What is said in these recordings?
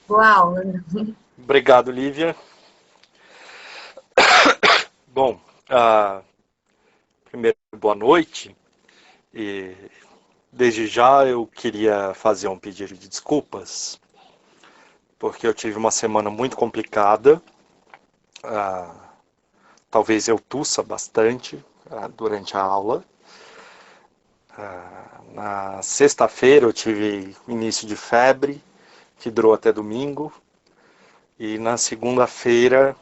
Boa aula. Obrigado, Lívia. Bom, primeiro, boa noite. E desde já eu queria fazer um pedido de desculpas, porque eu tive uma semana muito complicada. Ah, talvez eu tussa bastante durante a aula. Na sexta-feira eu tive início de febre, que durou até domingo. E na segunda-feira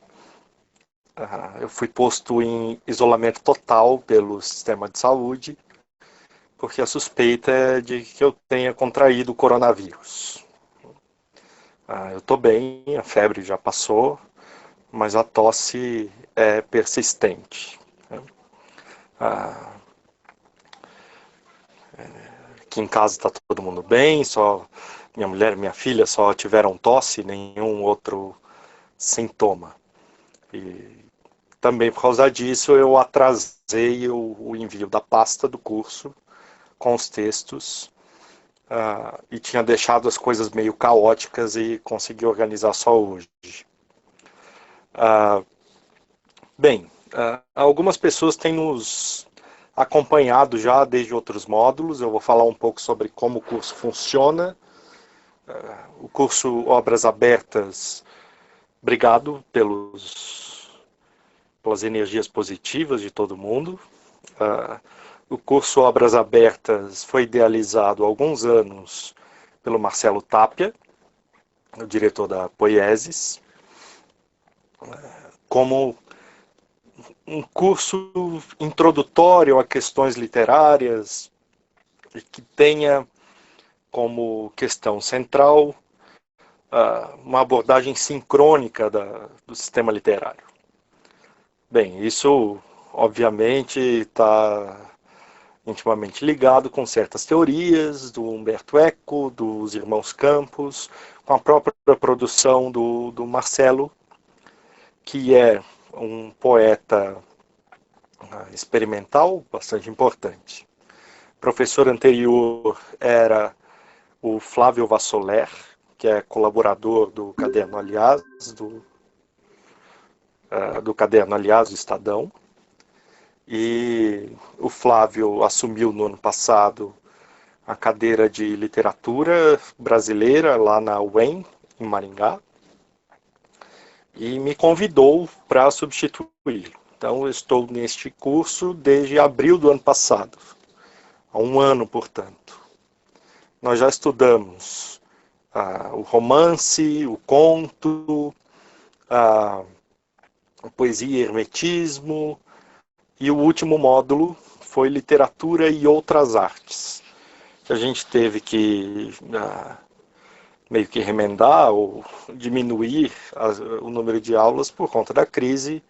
eu fui posto em isolamento total pelo sistema de saúde, porque a suspeita é de que eu tenha contraído o coronavírus. Eu estou bem, a febre já passou, mas a tosse é persistente. Aqui em casa está todo mundo bem, só minha mulher e minha filha só tiveram tosse, nenhum outro sintoma. E também por causa disso eu atrasei o envio da pasta do curso com os textos e tinha deixado as coisas meio caóticas e consegui organizar só hoje. Bem, algumas pessoas têm nos acompanhado já desde outros módulos. Eu vou falar um pouco sobre como o curso funciona. O curso Obras Abertas, obrigado pelas energias positivas de todo mundo. O curso Obras Abertas foi idealizado há alguns anos pelo Marcelo Tapia, o diretor da Poiesis, como um curso introdutório a questões literárias e que tenha como questão central uma abordagem sincrônica do sistema literário. Bem, isso obviamente está intimamente ligado com certas teorias do Humberto Eco, dos irmãos Campos, com a própria produção do Marcelo, que é um poeta experimental bastante importante. O professor anterior era o Flávio Vassoler, que é colaborador do Caderno Aliás, do Caderno Aliás do Estadão. E o Flávio assumiu no ano passado a cadeira de literatura brasileira lá na UEM, em Maringá, e me convidou para substituí-lo. Então, eu estou neste curso desde abril do ano passado, há um ano, portanto. Nós já estudamos o romance, o conto, a poesia e hermetismo, e o último módulo foi literatura e outras artes, que a gente teve que meio que remendar ou diminuir o número de aulas por conta da crise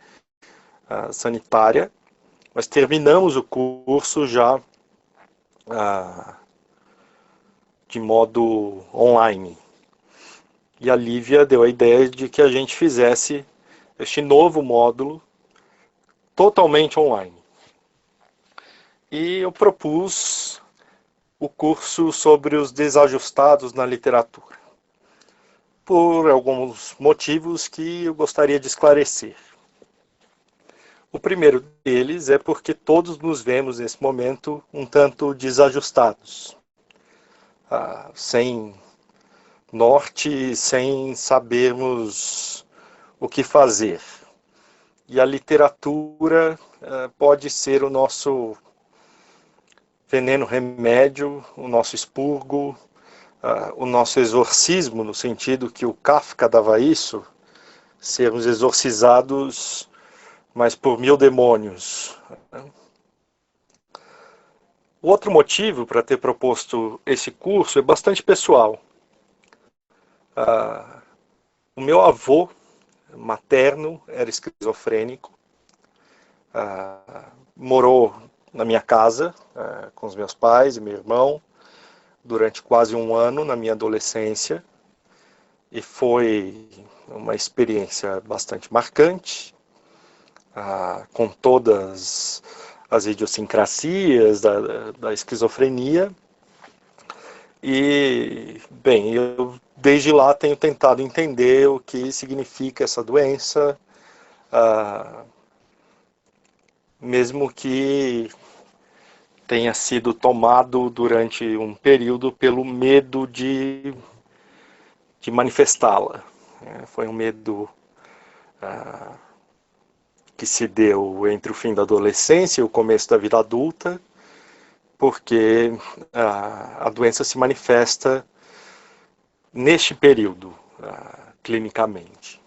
sanitária, mas terminamos o curso já de modo online. E a Lívia deu a ideia de que a gente fizesse este novo módulo totalmente online. E eu propus o curso sobre os desajustados na literatura, por alguns motivos que eu gostaria de esclarecer. O primeiro deles é porque todos nos vemos nesse momento um tanto desajustados, sem norte, sem sabermos o que fazer. E a literatura pode ser o nosso veneno remédio, o nosso expurgo, o nosso exorcismo, no sentido que o Kafka dava isso, sermos exorcizados, mas por 1000 demônios. O outro motivo para ter proposto esse curso é bastante pessoal. O meu avô materno era esquizofrênico, morou na minha casa com os meus pais e meu irmão durante quase um ano na minha adolescência, e foi uma experiência bastante marcante, com todas as idiosincrasias da esquizofrenia. E, bem, eu desde lá tenho tentado entender o que significa essa doença, mesmo que tenha sido tomado durante um período pelo medo de manifestá-la. Foi um medo que se deu entre o fim da adolescência e o começo da vida adulta, porque a doença se manifesta neste período, clinicamente.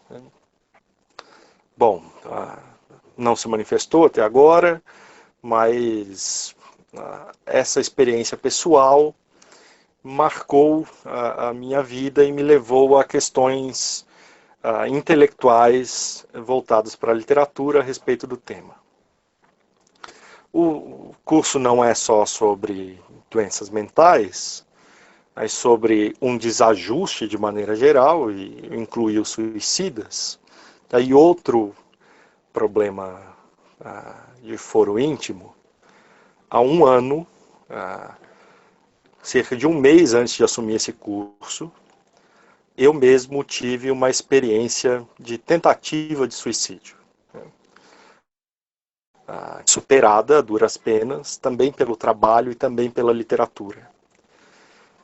Bom, não se manifestou até agora, mas essa experiência pessoal marcou a minha vida e me levou a questões intelectuais voltadas para a literatura a respeito do tema. O curso não é só sobre doenças mentais, mas sobre um desajuste de maneira geral, e inclui os suicidas. Daí outro problema de foro íntimo. Há um ano, cerca de um mês antes de assumir esse curso, eu mesmo tive uma experiência de tentativa de suicídio. Superada a duras penas, também pelo trabalho e também pela literatura.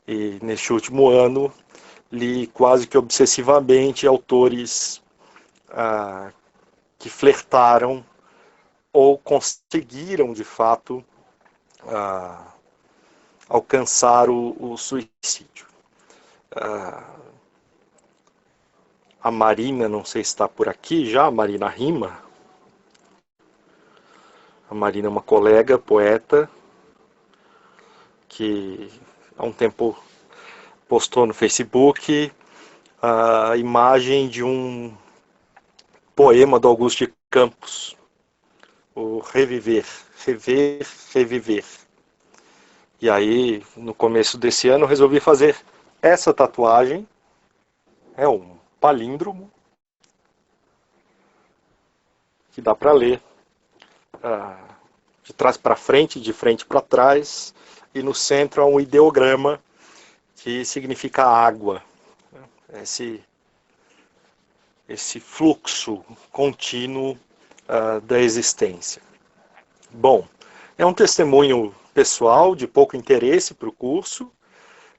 E neste último ano, li quase que obsessivamente autores que flertaram ou conseguiram, de fato, alcançar o suicídio. A Marina, não sei se está por aqui já, a Marina Rima. A Marina é uma colega, poeta, que há um tempo postou no Facebook a imagem de um poema do Augusto de Campos, o Reviver, Rever, Reviver. E aí, no começo desse ano, eu resolvi fazer essa tatuagem. É um palíndromo que dá para ler de trás para frente, de frente para trás, e no centro há um ideograma que significa água. Esse fluxo contínuo da existência. Bom, é um testemunho pessoal de pouco interesse para o curso,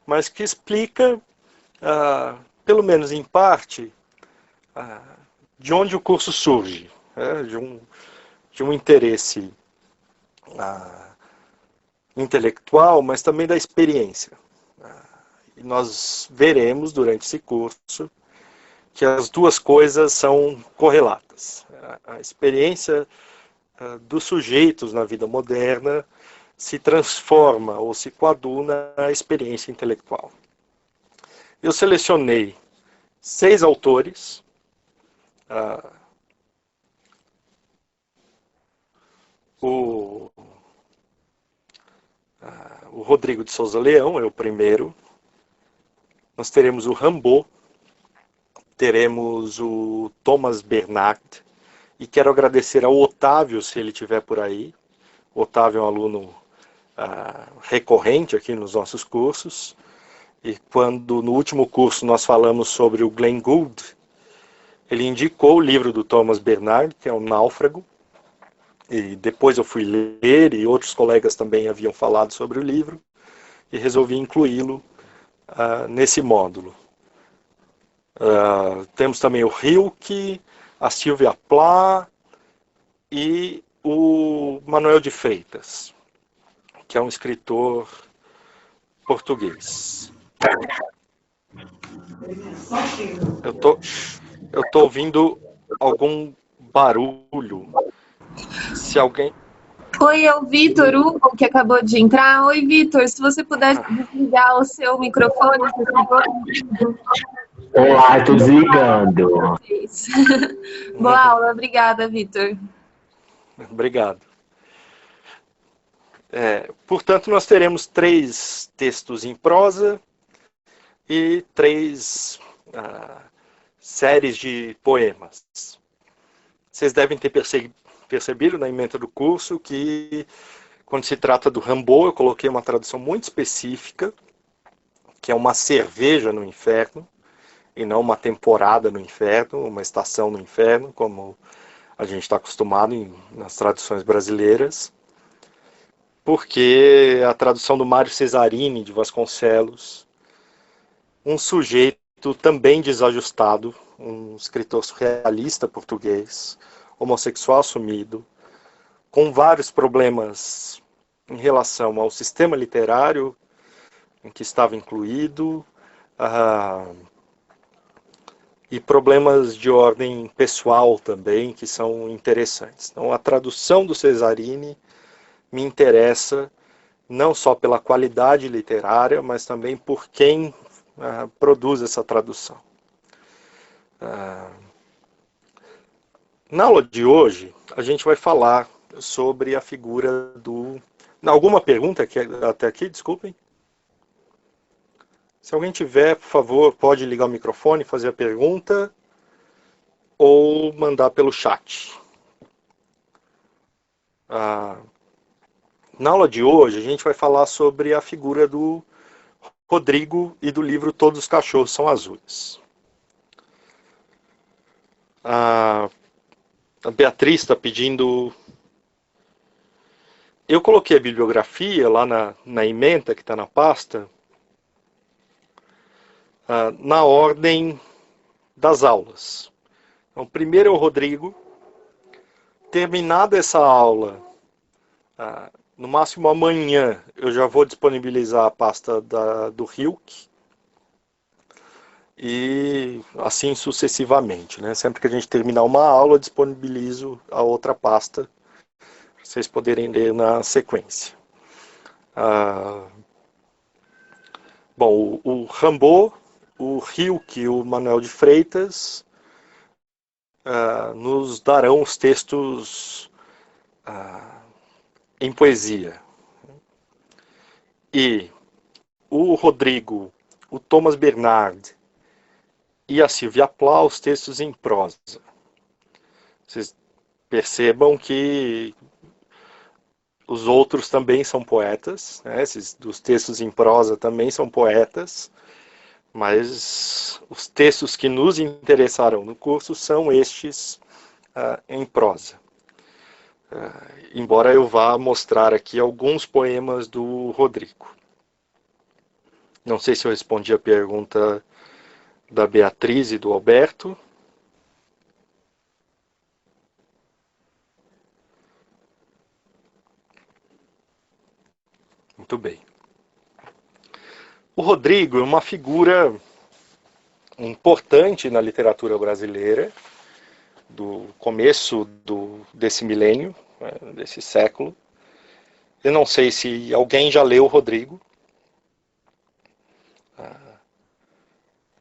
mas que explica, pelo menos em parte, de onde o curso surge, de um interesse intelectual, mas também da experiência. E nós veremos durante esse curso que as duas coisas são correlatas. A experiência dos sujeitos na vida moderna se transforma ou se coaduna à experiência intelectual. Eu selecionei 6 autores, o Rodrigo de Souza Leão é o primeiro, nós teremos o Rimbaud, teremos o Thomas Bernard, e quero agradecer ao Otávio, se ele estiver por aí. O Otávio é um aluno recorrente aqui nos nossos cursos, e quando no último curso nós falamos sobre o Glenn Gould, ele indicou o livro do Thomas Bernard, que é o Náufrago, e depois eu fui ler, e outros colegas também haviam falado sobre o livro, e resolvi incluí-lo nesse módulo. Temos também o Rilke, a Sylvia Plath e o Manuel de Freitas, que é um escritor português. Eu tô ouvindo algum barulho. Se alguém... Oi, é o Vitor Hugo, que acabou de entrar. Oi, Vitor, se você puder desligar o seu microfone, por favor. Olá, estou desligando. Boa aula, obrigada, Vitor. Obrigado. Portanto, nós teremos 3 textos em prosa e 3 séries de poemas. Vocês devem ter percebido na ementa do curso que, quando se trata do Rimbaud, eu coloquei uma tradução muito específica, que é uma cerveja no inferno, e não uma temporada no inferno, uma estação no inferno, como a gente está acostumado nas traduções brasileiras, porque a tradução do Mário Cesarini de Vasconcelos, um sujeito também desajustado, um escritor surrealista português, homossexual assumido, com vários problemas em relação ao sistema literário em que estava incluído, e problemas de ordem pessoal também, que são interessantes. Então, a tradução do Cesarini me interessa não só pela qualidade literária, mas também por quem produz essa tradução. Na aula de hoje, a gente vai falar sobre a figura do... Alguma pergunta até aqui? Desculpem. Se alguém tiver, por favor, pode ligar o microfone, fazer a pergunta ou mandar pelo chat. Na aula de hoje, a gente vai falar sobre a figura do Rodrigo e do livro Todos os Cachorros São Azuis. A Beatriz está pedindo... Eu coloquei a bibliografia lá na ementa que está na pasta, na ordem das aulas. Então, primeiro é o Rodrigo. Terminada essa aula, no máximo amanhã, eu já vou disponibilizar a pasta do Hilke. E assim sucessivamente, né? Sempre que a gente terminar uma aula, eu disponibilizo a outra pasta, para vocês poderem ler na sequência. Bom, o Rimbaud, o Hilke e o Manuel de Freitas nos darão os textos em poesia. E o Rodrigo, o Thomas Bernard e a Silvia Plath, os textos em prosa. Vocês percebam que os outros também são poetas, né? Esses dos textos em prosa também são poetas, mas os textos que nos interessarão no curso são estes em prosa. Embora eu vá mostrar aqui alguns poemas do Rodrigo. Não sei se eu respondi a pergunta da Beatriz e do Alberto. Muito bem. O Rodrigo é uma figura importante na literatura brasileira, do começo desse milênio, desse século. Eu não sei se alguém já leu o Rodrigo.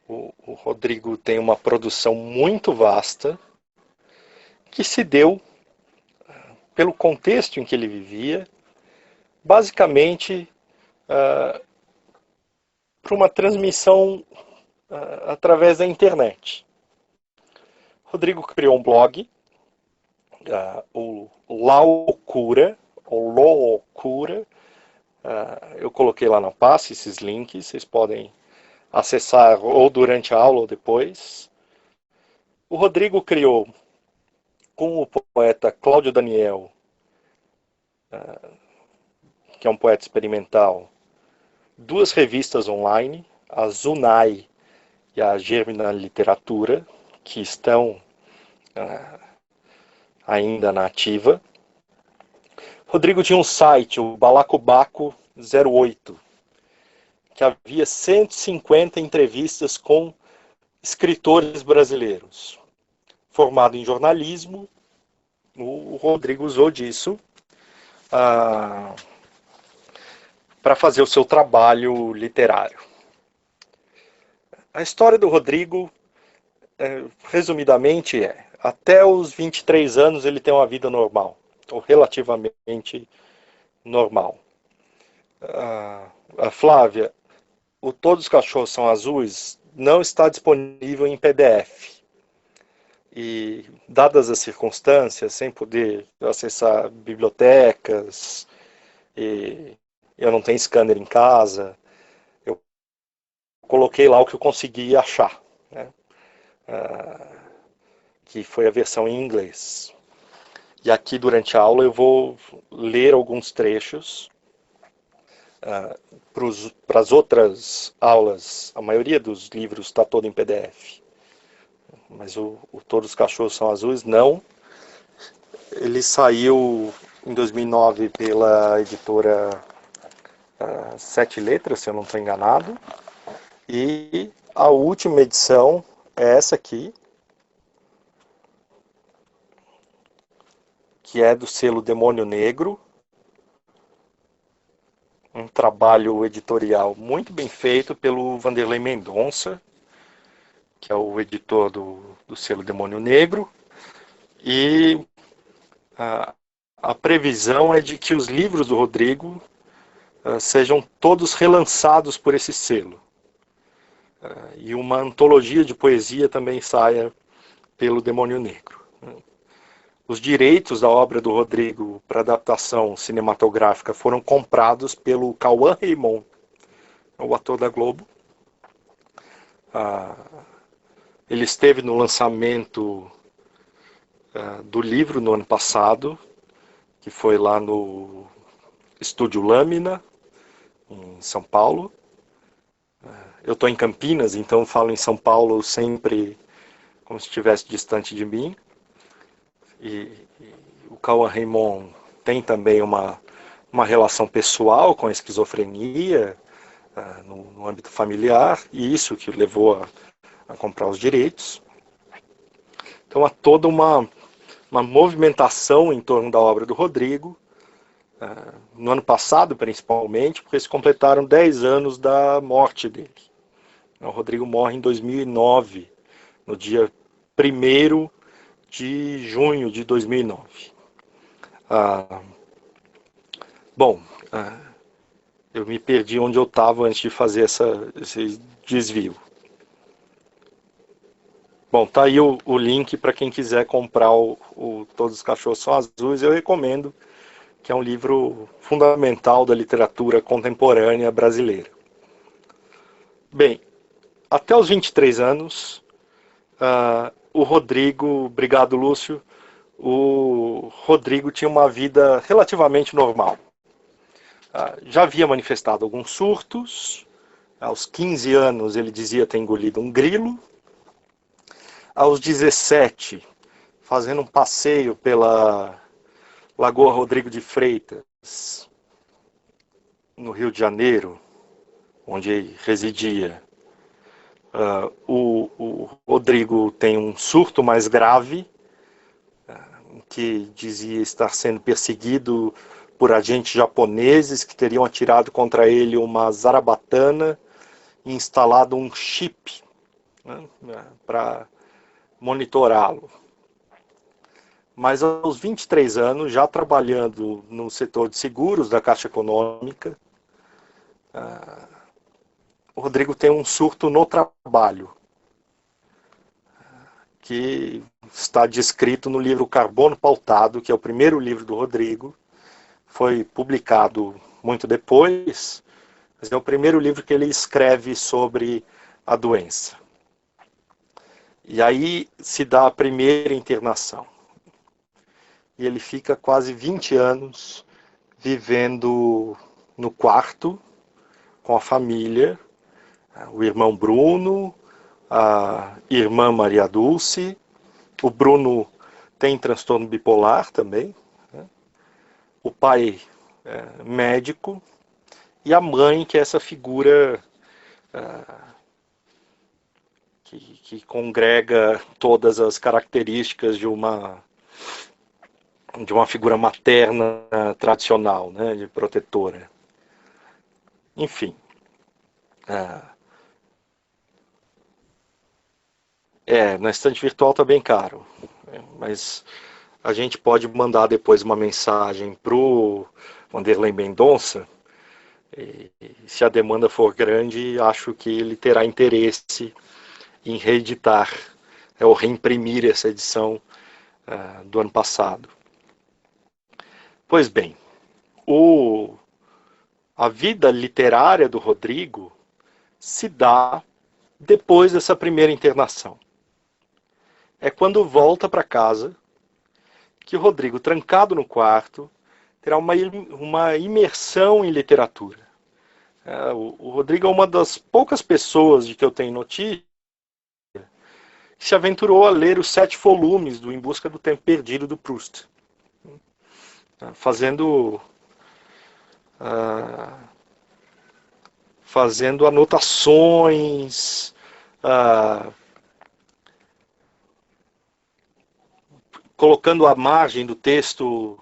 O Rodrigo tem uma produção muito vasta, que se deu pelo contexto em que ele vivia, basicamente para uma transmissão através da internet. Rodrigo criou um blog, o Loucura, ou Loucura. Eu coloquei lá na pasta esses links, vocês podem acessar ou durante a aula ou depois. O Rodrigo criou, com o poeta Cláudio Daniel, que é um poeta experimental, 2 revistas online, a Zunai e a Germina Literatura, que estão ainda na ativa. Rodrigo tinha um site, o Balacobaco 08, que havia 150 entrevistas com escritores brasileiros. Formado em jornalismo, o Rodrigo usou disso para fazer o seu trabalho literário. A história do Rodrigo, resumidamente, até os 23 anos ele tem uma vida normal, ou relativamente normal. A Flávia, o Todos os Cachorros São Azuis não está disponível em PDF. E, dadas as circunstâncias, sem poder acessar bibliotecas, e eu não tenho scanner em casa, eu coloquei lá o que eu consegui achar, né? Que foi a versão em inglês. E aqui, durante a aula, eu vou ler alguns trechos. Para as outras aulas, a maioria dos livros está todo em PDF. Mas o Todos os Cachorros São Azuis, não. Ele saiu em 2009 pela editora Sete Letras, se eu não estou enganado. E a última edição é essa aqui, que é do selo Demônio Negro. Um trabalho editorial muito bem feito pelo Vanderlei Mendonça, que é o editor do selo Demônio Negro. E a previsão é de que os livros do Rodrigo sejam todos relançados por esse selo. E uma antologia de poesia também saia pelo Demônio Negro. Os direitos da obra do Rodrigo para adaptação cinematográfica foram comprados pelo Cauã Raymond, o ator da Globo. Ele esteve no lançamento do livro no ano passado, que foi lá no Estúdio Lâmina, em São Paulo. Eu estou em Campinas, então falo em São Paulo sempre como se estivesse distante de mim. E o Cauã Raymond tem também uma relação pessoal com a esquizofrenia no âmbito familiar, e isso que levou a comprar os direitos. Então há toda uma movimentação em torno da obra do Rodrigo, no ano passado principalmente, porque se completaram 10 anos da morte dele. O Rodrigo morre em 2009, no dia 1º de junho de 2009. Eu me perdi onde eu estava antes de fazer esse desvio. Bom, tá aí o link para quem quiser comprar o Todos os Cachorros São Azuis. Eu recomendo, que é um livro fundamental da literatura contemporânea brasileira. Bem, até os 23 anos, o Rodrigo, obrigado Lúcio, o Rodrigo tinha uma vida relativamente normal. Já havia manifestado alguns surtos. Aos 15 anos ele dizia ter engolido um grilo. Aos 17, fazendo um passeio pela Lagoa Rodrigo de Freitas, no Rio de Janeiro, onde ele residia, o Rodrigo tem um surto mais grave, que dizia estar sendo perseguido por agentes japoneses que teriam atirado contra ele uma zarabatana e instalado um chip, né, para monitorá-lo. Mas aos 23 anos, já trabalhando no setor de seguros da Caixa Econômica, o Rodrigo tem um surto no trabalho, que está descrito no livro Carbono Pautado, que é o primeiro livro do Rodrigo. Foi publicado muito depois, mas é o primeiro livro que ele escreve sobre a doença. E aí se dá a primeira internação. E ele fica quase 20 anos vivendo no quarto com a família, o irmão Bruno, a irmã Maria Dulce. O Bruno tem transtorno bipolar também, né? O pai médico, e a mãe, que é essa figura que congrega todas as características de uma figura materna tradicional, né, de protetora. Enfim. Na estante virtual está bem caro, mas a gente pode mandar depois uma mensagem para o Vanderlei Mendonça, e se a demanda for grande, acho que ele terá interesse em reeditar ou reimprimir essa edição do ano passado. Pois bem, a vida literária do Rodrigo se dá depois dessa primeira internação. É quando volta para casa que o Rodrigo, trancado no quarto, terá uma imersão em literatura. O Rodrigo é uma das poucas pessoas de que eu tenho notícia que se aventurou a ler os 7 volumes do Em Busca do Tempo Perdido do Proust, fazendo anotações, colocando à margem do texto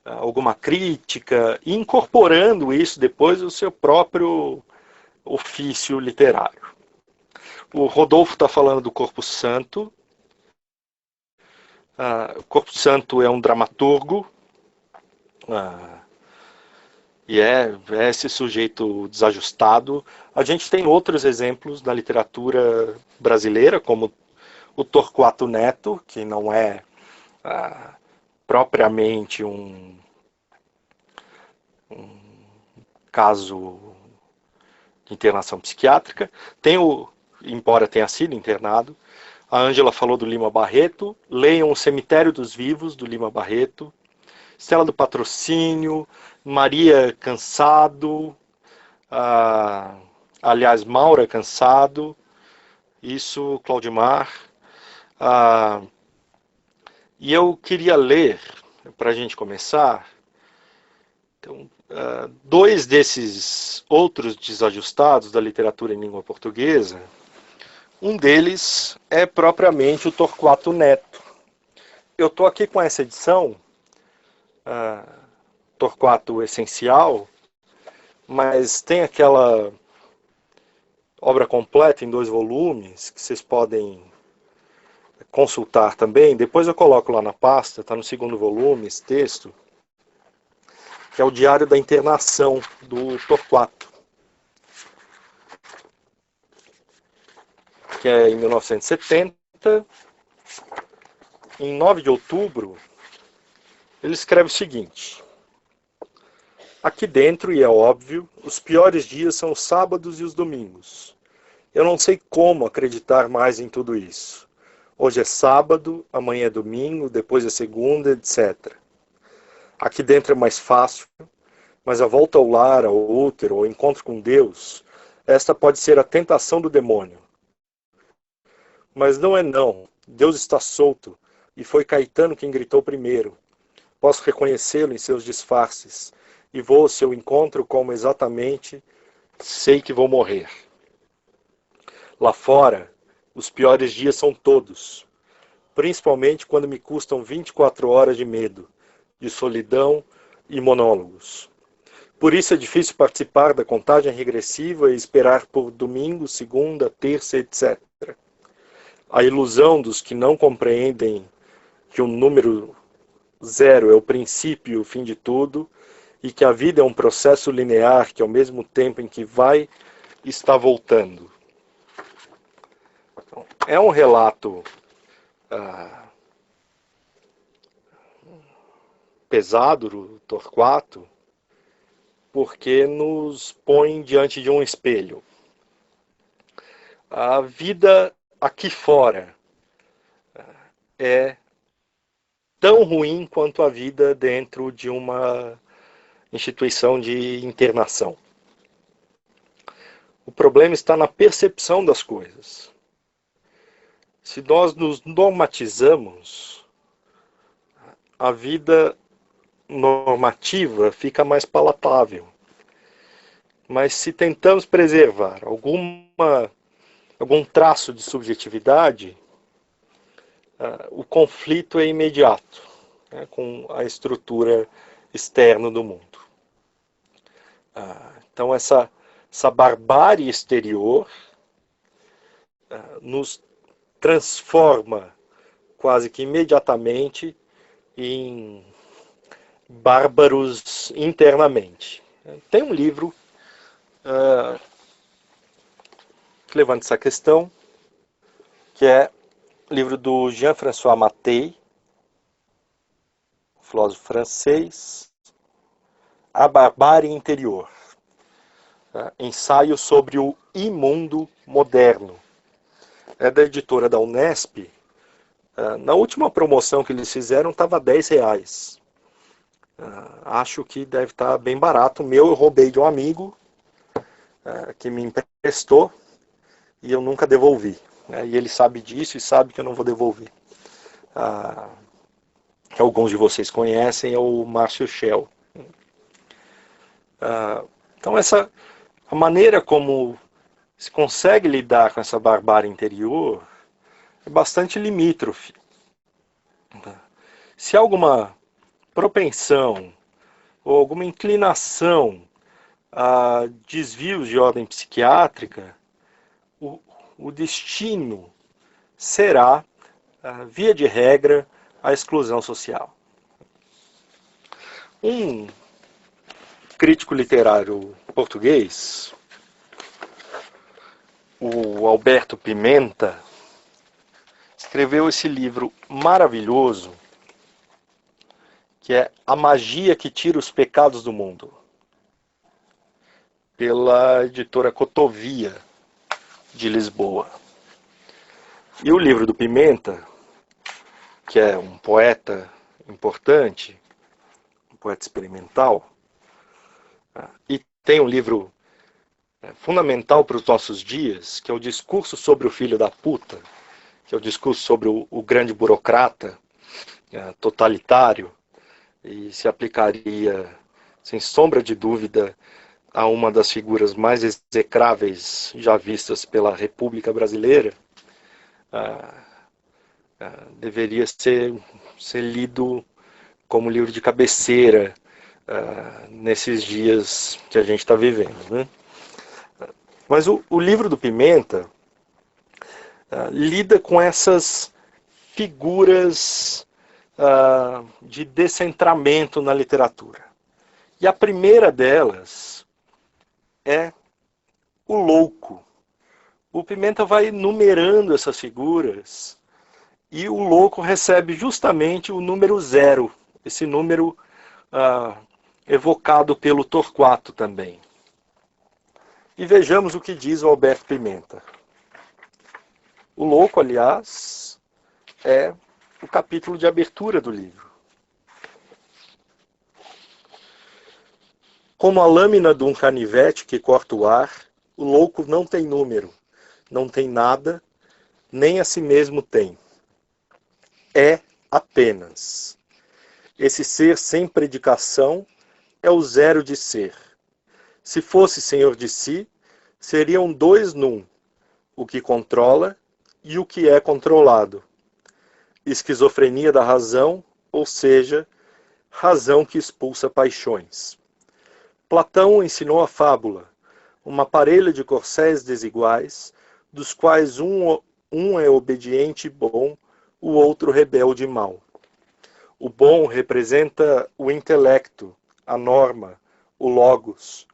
alguma crítica e incorporando isso depois no seu próprio ofício literário. O Rodolfo está falando do Corpo Santo. O Corpo Santo é um dramaturgo e é esse sujeito desajustado. A gente tem outros exemplos na literatura brasileira, como o Torquato Neto, que não é propriamente um caso de internação psiquiátrica. Embora tenha sido internado. A Ângela falou do Lima Barreto. Leiam O Cemitério dos Vivos, do Lima Barreto. Estela do Patrocínio, Maria Cansado, aliás, Maura Cansado, isso, Claudimar. E eu queria ler, para a gente começar, então, 2 desses outros desajustados da literatura em língua portuguesa. Um deles é propriamente o Torquato Neto. Eu estou aqui com essa edição, Torquato Essencial, mas tem aquela obra completa em 2 volumes, que vocês podem consultar também. Depois eu coloco lá na pasta, está no 2º volume esse texto, que é o Diário da Internação do Torquato, que é em 1970. Em 9 de outubro, ele escreve o seguinte: aqui dentro, e é óbvio, os piores dias são os sábados e os domingos. Eu não sei como acreditar mais em tudo isso. Hoje é sábado, amanhã é domingo, depois é segunda, etc. Aqui dentro é mais fácil, mas a volta ao lar, ao útero, ao encontro com Deus, esta pode ser a tentação do demônio. Mas não é não. Deus está solto, e foi Caetano quem gritou primeiro. Posso reconhecê-lo em seus disfarces, e vou ao seu encontro como exatamente sei que vou morrer. Lá fora, os piores dias são todos, principalmente quando me custam 24 horas de medo, de solidão e monólogos. Por isso é difícil participar da contagem regressiva e esperar por domingo, segunda, terça, etc. A ilusão dos que não compreendem que o número 0 é o princípio e o fim de tudo, e que a vida é um processo linear que, ao mesmo tempo em que vai, está voltando. Então, é um relato pesado do Torquato, porque nos põe diante de um espelho. A vida aqui fora é tão ruim quanto a vida dentro de uma instituição de internação. O problema está na percepção das coisas. Se nós nos normatizamos, a vida normativa fica mais palatável. Mas se tentamos preservar algum traço de subjetividade, o conflito é imediato, com a estrutura externa do mundo. Então essa barbárie exterior nos transforma quase que imediatamente em bárbaros internamente. Tem um livro que levanta essa questão, que é o livro do Jean-François Mattei, filósofo francês, A Barbárie Interior. Ensaio sobre o imundo moderno. É da editora da Unesp. Na última promoção que eles fizeram estava R$10. Acho que deve estar bem barato. O meu eu roubei de um amigo que me emprestou e eu nunca devolvi. E ele sabe disso e sabe que eu não vou devolver. Que alguns de vocês conhecem, é o Márcio Shell. Então a maneira como se consegue lidar com essa barbárie interior é bastante limítrofe. Se há alguma propensão ou alguma inclinação a desvios de ordem psiquiátrica, o destino será, via de regra, a exclusão social. Um crítico literário português, o Alberto Pimenta, escreveu esse livro maravilhoso, que é A Magia que Tira os Pecados do Mundo, pela editora Cotovia, de Lisboa. E o livro do Pimenta, que é um poeta importante, um poeta experimental, e tem um livro fundamental para os nossos dias, que é o Discurso sobre o Filho da Puta, que é o discurso sobre o grande burocrata totalitário, e se aplicaria, sem sombra de dúvida, a uma das figuras mais execráveis já vistas pela República Brasileira, deveria ser lido como livro de cabeceira nesses dias que a gente está vivendo, né? Mas o livro do Pimenta lida com essas figuras de descentramento na literatura. E a primeira delas é o louco. O Pimenta vai numerando essas figuras e o louco recebe justamente o número 0, esse número evocado pelo Torquato também. E vejamos o que diz o Alberto Pimenta. O louco, aliás, é o capítulo de abertura do livro. Como a lâmina de um canivete que corta o ar, o louco não tem número, não tem nada, nem a si mesmo tem. É apenas. Esse ser sem predicação é o zero de ser. Se fosse senhor de si, seriam dois num, o que controla e o que é controlado. Esquizofrenia da razão, ou seja, razão que expulsa paixões. Platão ensinou a fábula, uma parelha de corcéis desiguais, dos quais um é obediente e bom, o outro rebelde e mau. O bom representa o intelecto, a norma, o logos,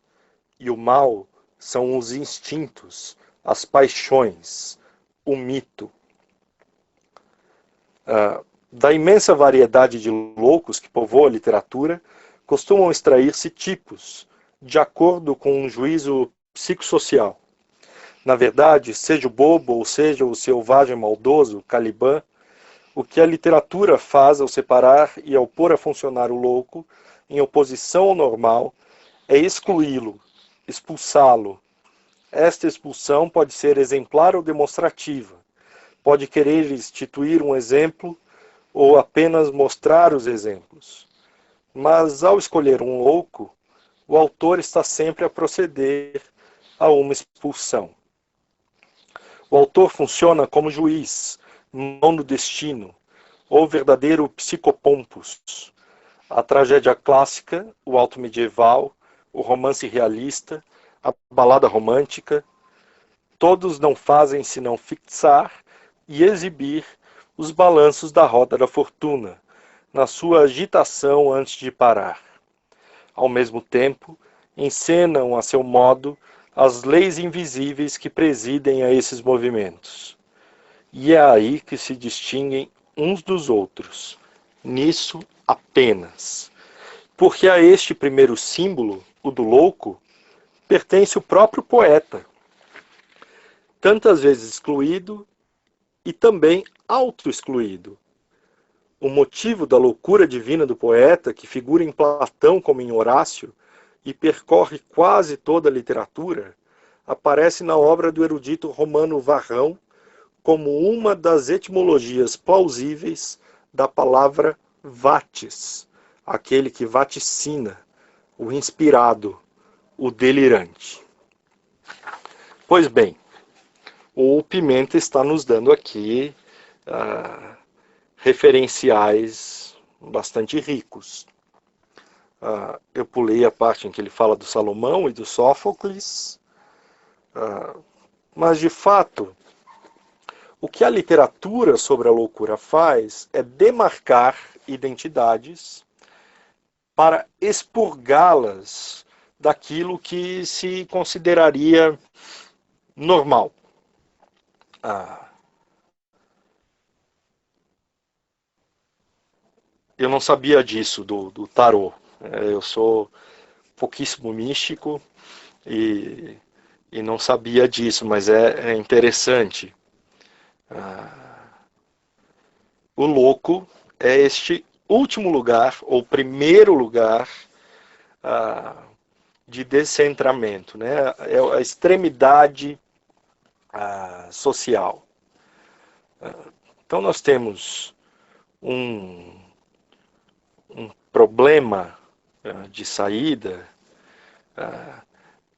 e o mal são os instintos, as paixões, o mito. Da imensa variedade de loucos que povoam a literatura, costumam extrair-se tipos, de acordo com um juízo psicossocial. Na verdade, seja o bobo ou seja o selvagem maldoso, Caliban, o que a literatura faz ao separar e ao pôr a funcionar o louco, em oposição ao normal, é excluí-lo, expulsá-lo. Esta expulsão pode ser exemplar ou demonstrativa. Pode querer instituir um exemplo ou apenas mostrar os exemplos. Mas, ao escolher um louco, o autor está sempre a proceder a uma expulsão. O autor funciona como juiz, mão do destino, ou verdadeiro psicopompos. A tragédia clássica, o alto medieval, o romance realista, a balada romântica, todos não fazem senão fixar e exibir os balanços da roda da fortuna, na sua agitação antes de parar. Ao mesmo tempo, encenam a seu modo as leis invisíveis que presidem a esses movimentos. E é aí que se distinguem uns dos outros, nisso apenas. Porque a este primeiro símbolo, o do louco, pertence o próprio poeta, tantas vezes excluído e também auto-excluído. O motivo da loucura divina do poeta, que figura em Platão como em Horácio e percorre quase toda a literatura, aparece na obra do erudito romano Varrão como uma das etimologias plausíveis da palavra vates, aquele que vaticina, o inspirado, o delirante. Pois bem, o Pimenta está nos dando aqui referenciais bastante ricos. Eu pulei a parte em que ele fala do Salomão e do Sófocles, mas de fato, o que a literatura sobre a loucura faz é demarcar identidades para expurgá-las daquilo que se consideraria normal. Eu não sabia disso do tarô. Eu sou pouquíssimo místico e não sabia disso, mas é interessante. O louco é este último lugar, ou primeiro lugar, de descentramento, né? É a extremidade social. Então nós temos um problema de saída,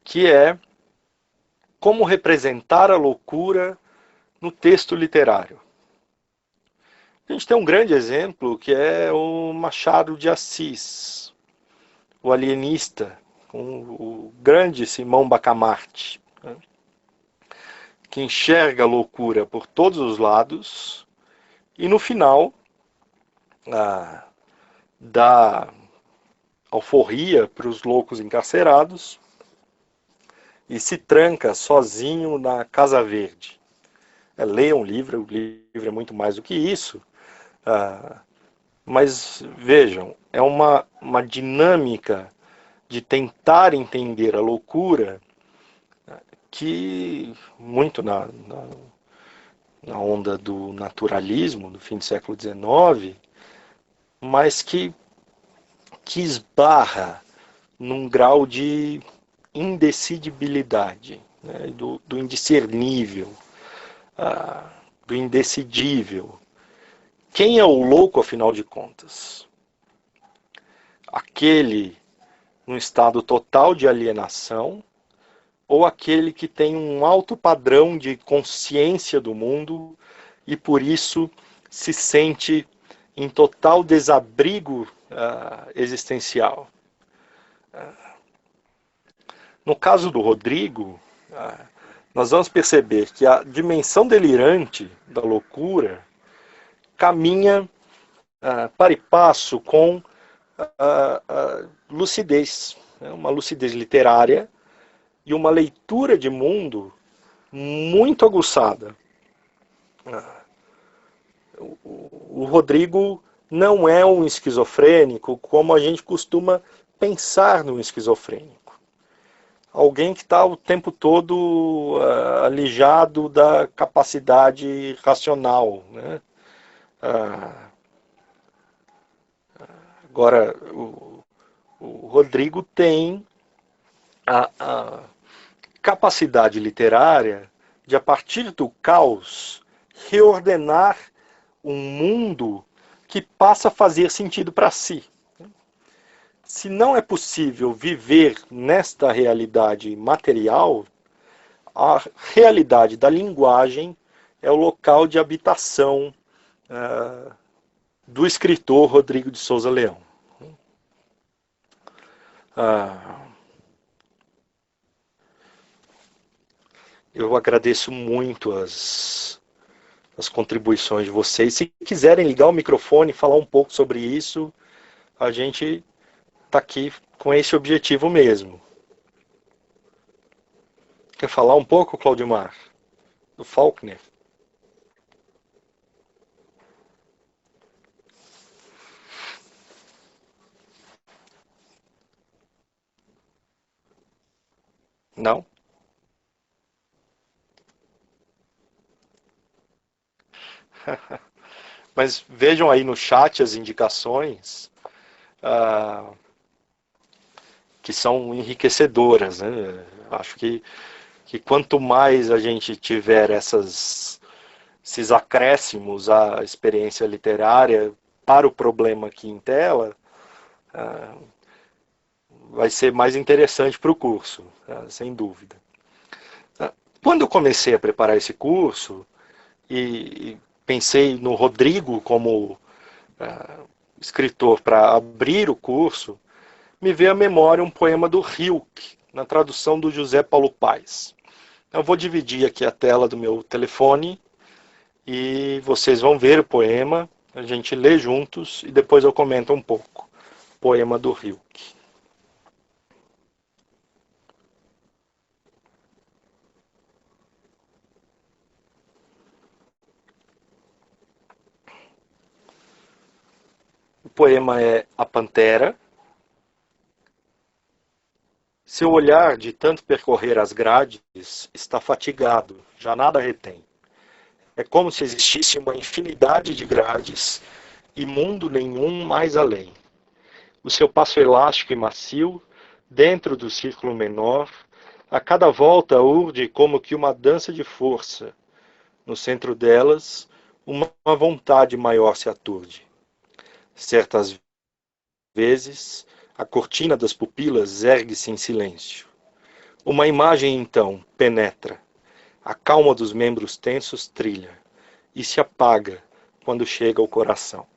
que é como representar a loucura no texto literário. A gente tem um grande exemplo que é o Machado de Assis, o alienista, com o grande Simão Bacamarte, né, que enxerga a loucura por todos os lados e no final dá alforria para os loucos encarcerados e se tranca sozinho na Casa Verde. Leiam o livro é muito mais do que isso, mas vejam, é uma dinâmica de tentar entender a loucura que, muito na onda do naturalismo, do fim do século XIX, mas que esbarra num grau de indecidibilidade, né, do indiscernível, do indecidível. Quem é o louco, afinal de contas? Aquele num estado total de alienação ou aquele que tem um alto padrão de consciência do mundo e por isso se sente em total desabrigo existencial? No caso do Rodrigo, nós vamos perceber que a dimensão delirante da loucura caminha para e passo com lucidez, né? Uma lucidez literária e uma leitura de mundo muito aguçada. O Rodrigo não é um esquizofrênico como a gente costuma pensar no esquizofrênico. Alguém que está o tempo todo alijado da capacidade racional, né? Agora, o Rodrigo tem a capacidade literária de, a partir do caos, reordenar um mundo que passa a fazer sentido para si. Se não é possível viver nesta realidade material, a realidade da linguagem é o local de habitação do escritor Rodrigo de Souza Leão. Eu agradeço muito as contribuições de vocês. Se quiserem ligar o microfone e falar um pouco sobre isso, a gente está aqui com esse objetivo mesmo. Quer falar um pouco, Claudimar, do Faulkner? Não? Mas vejam aí no chat as indicações ah, que são enriquecedoras, né? Acho que quanto mais a gente tiver esses acréscimos à experiência literária para o problema aqui em tela, vai ser mais interessante para o curso, sem dúvida. Quando eu comecei a preparar esse curso, e pensei no Rodrigo como escritor para abrir o curso, me veio à memória um poema do Rilke, na tradução do José Paulo Paes. Eu vou dividir aqui a tela do meu telefone e vocês vão ver o poema, a gente lê juntos e depois eu comento um pouco. Poema do Rilke. O poema é A Pantera. Seu olhar, de tanto percorrer as grades, está fatigado, já nada retém. É como se existisse uma infinidade de grades e mundo nenhum mais além. O seu passo elástico e macio, dentro do círculo menor, a cada volta urde como que uma dança de força. No centro delas, uma vontade maior se aturde. Certas vezes, a cortina das pupilas ergue-se em silêncio. Uma imagem, então, penetra. A calma dos membros tensos trilha e se apaga quando chega ao coração.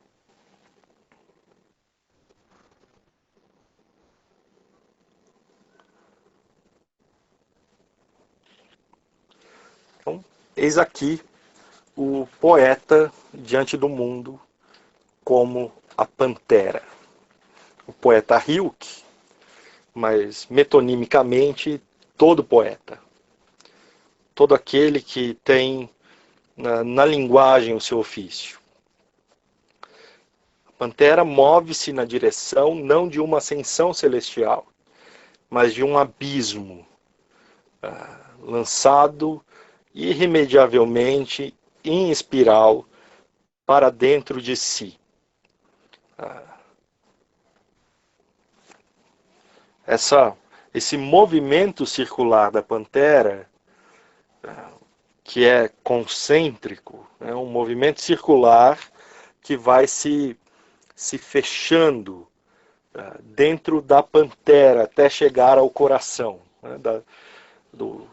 Então, eis aqui o poeta diante do mundo como a pantera. O poeta Rilke, mas metonimicamente todo poeta. Todo aquele que tem na linguagem o seu ofício. A pantera move-se na direção não de uma ascensão celestial, mas de um abismo lançado irremediavelmente em espiral para dentro de si. Esse movimento circular da pantera, que é concêntrico, é um movimento circular que vai se fechando dentro da pantera até chegar ao coração, né, do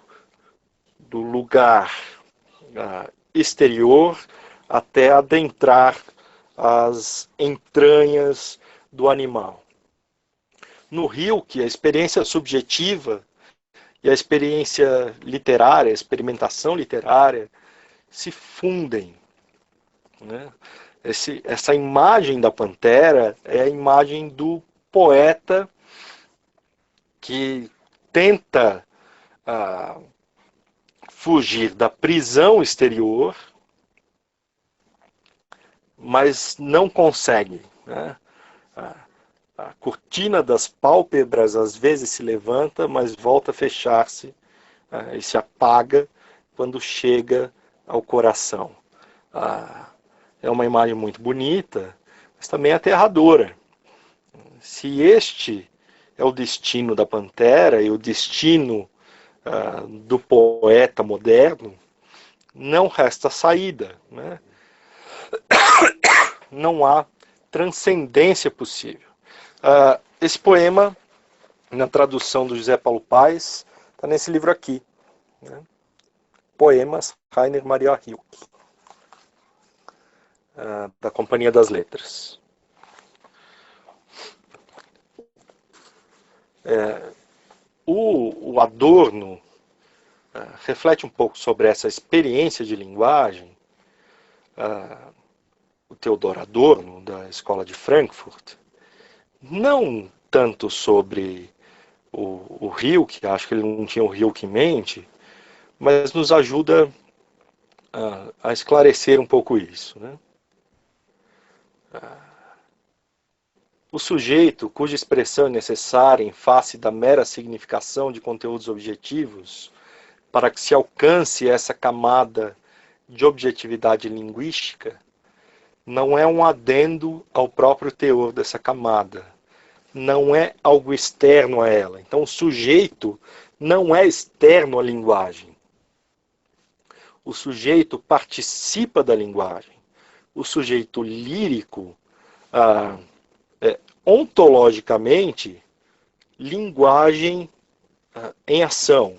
lugar exterior até adentrar as entranhas do animal. No Rilke, a experiência subjetiva e a experiência literária, a experimentação literária, se fundem. Né? Essa imagem da pantera é a imagem do poeta que tenta fugir da prisão exterior, mas não consegue. Né? A cortina das pálpebras às vezes se levanta, mas volta a fechar-se e se apaga quando chega ao coração. É uma imagem muito bonita, mas também aterradora. Se este é o destino da pantera e o destino do poeta moderno, não resta saída. Né? Não há transcendência possível. Esse poema, na tradução do José Paulo Paes, está nesse livro aqui. Né? Poemas, Rainer Maria Rilke, da Companhia das Letras. O Adorno reflete um pouco sobre essa experiência de linguagem. O Theodor Adorno, da Escola de Frankfurt, não tanto sobre o Rilke, acho que ele não tinha o Rilke em mente, mas nos ajuda a esclarecer um pouco isso. Né? O sujeito, cuja expressão é necessária em face da mera significação de conteúdos objetivos, para que se alcance essa camada de objetividade linguística, não é um adendo ao próprio teor dessa camada, não é algo externo a ela. Então, o sujeito não é externo à linguagem. O sujeito participa da linguagem. O sujeito lírico, ontologicamente, linguagem em ação.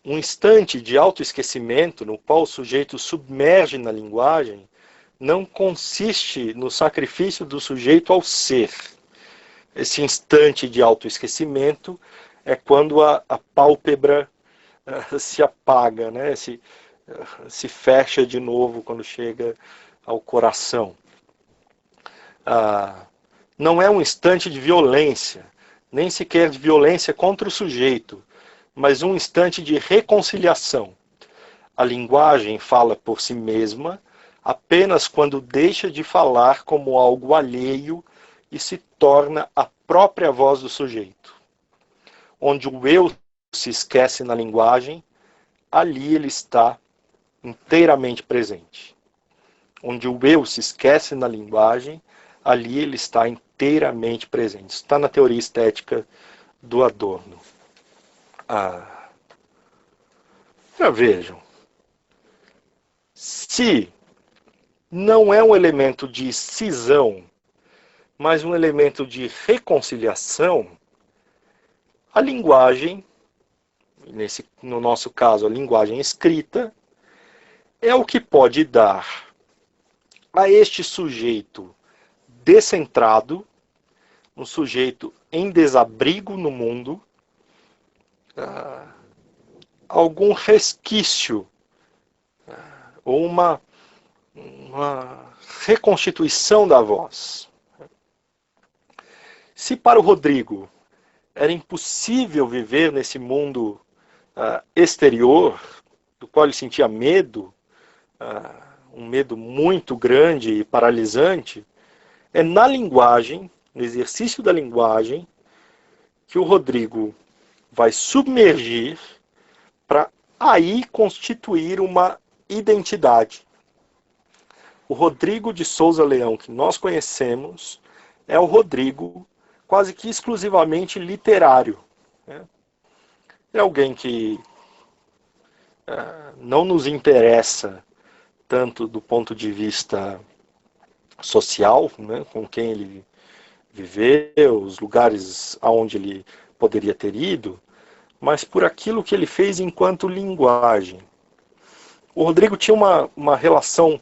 Um instante de autoesquecimento no qual o sujeito submerge na linguagem não consiste no sacrifício do sujeito ao ser. Esse instante de autoesquecimento é quando a pálpebra se apaga, né? Se fecha de novo quando chega ao coração. Não é um instante de violência, nem sequer de violência contra o sujeito, mas um instante de reconciliação. A linguagem fala por si mesma apenas quando deixa de falar como algo alheio e se torna a própria voz do sujeito. Onde o eu se esquece na linguagem, ali ele está inteiramente presente. Onde o eu se esquece na linguagem, ali ele está inteiramente presente. Isso está na teoria estética do Adorno. Já vejam, se não é um elemento de cisão, mas um elemento de reconciliação, a linguagem, no nosso caso a linguagem escrita, é o que pode dar a este sujeito descentrado, um sujeito em desabrigo no mundo, algum resquício ou uma reconstituição da voz. Se para o Rodrigo era impossível viver nesse mundo exterior, do qual ele sentia medo, um medo muito grande e paralisante, é na linguagem, no exercício da linguagem, que o Rodrigo vai submergir para aí constituir uma identidade. O Rodrigo de Souza Leão que nós conhecemos é o Rodrigo quase que exclusivamente literário. Né? É alguém que não nos interessa tanto do ponto de vista social, né, com quem ele viveu, os lugares aonde ele poderia ter ido, mas por aquilo que ele fez enquanto linguagem. O Rodrigo tinha uma relação...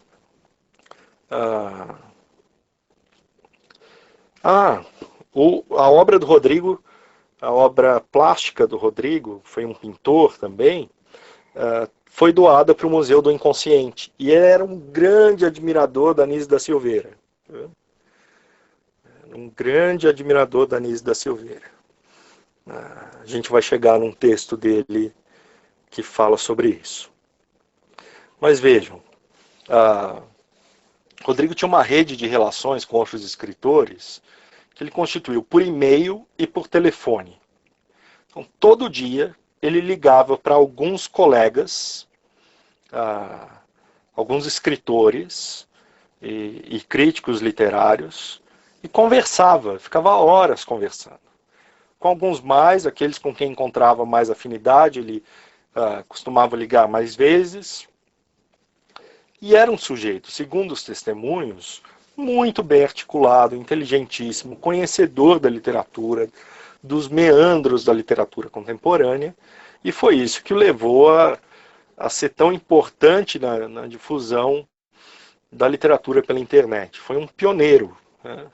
a obra do Rodrigo, a obra plástica do Rodrigo, foi um pintor também, foi doada para o Museu do Inconsciente. E ele era um grande admirador da Anísio da Silveira. Um grande admirador da Anísio da Silveira. A gente vai chegar num texto dele que fala sobre isso. Mas vejam, Rodrigo tinha uma rede de relações com outros escritores que ele constituiu por e-mail e por telefone. Então, todo dia ele ligava para alguns colegas, alguns escritores e críticos literários, e conversava, ficava horas conversando. Com alguns mais, aqueles com quem encontrava mais afinidade, ele costumava ligar mais vezes. E era um sujeito, segundo os testemunhos, muito bem articulado, inteligentíssimo, conhecedor da literatura, dos meandros da literatura contemporânea, e foi isso que o levou a ser tão importante na difusão da literatura pela internet. Foi um pioneiro. Né?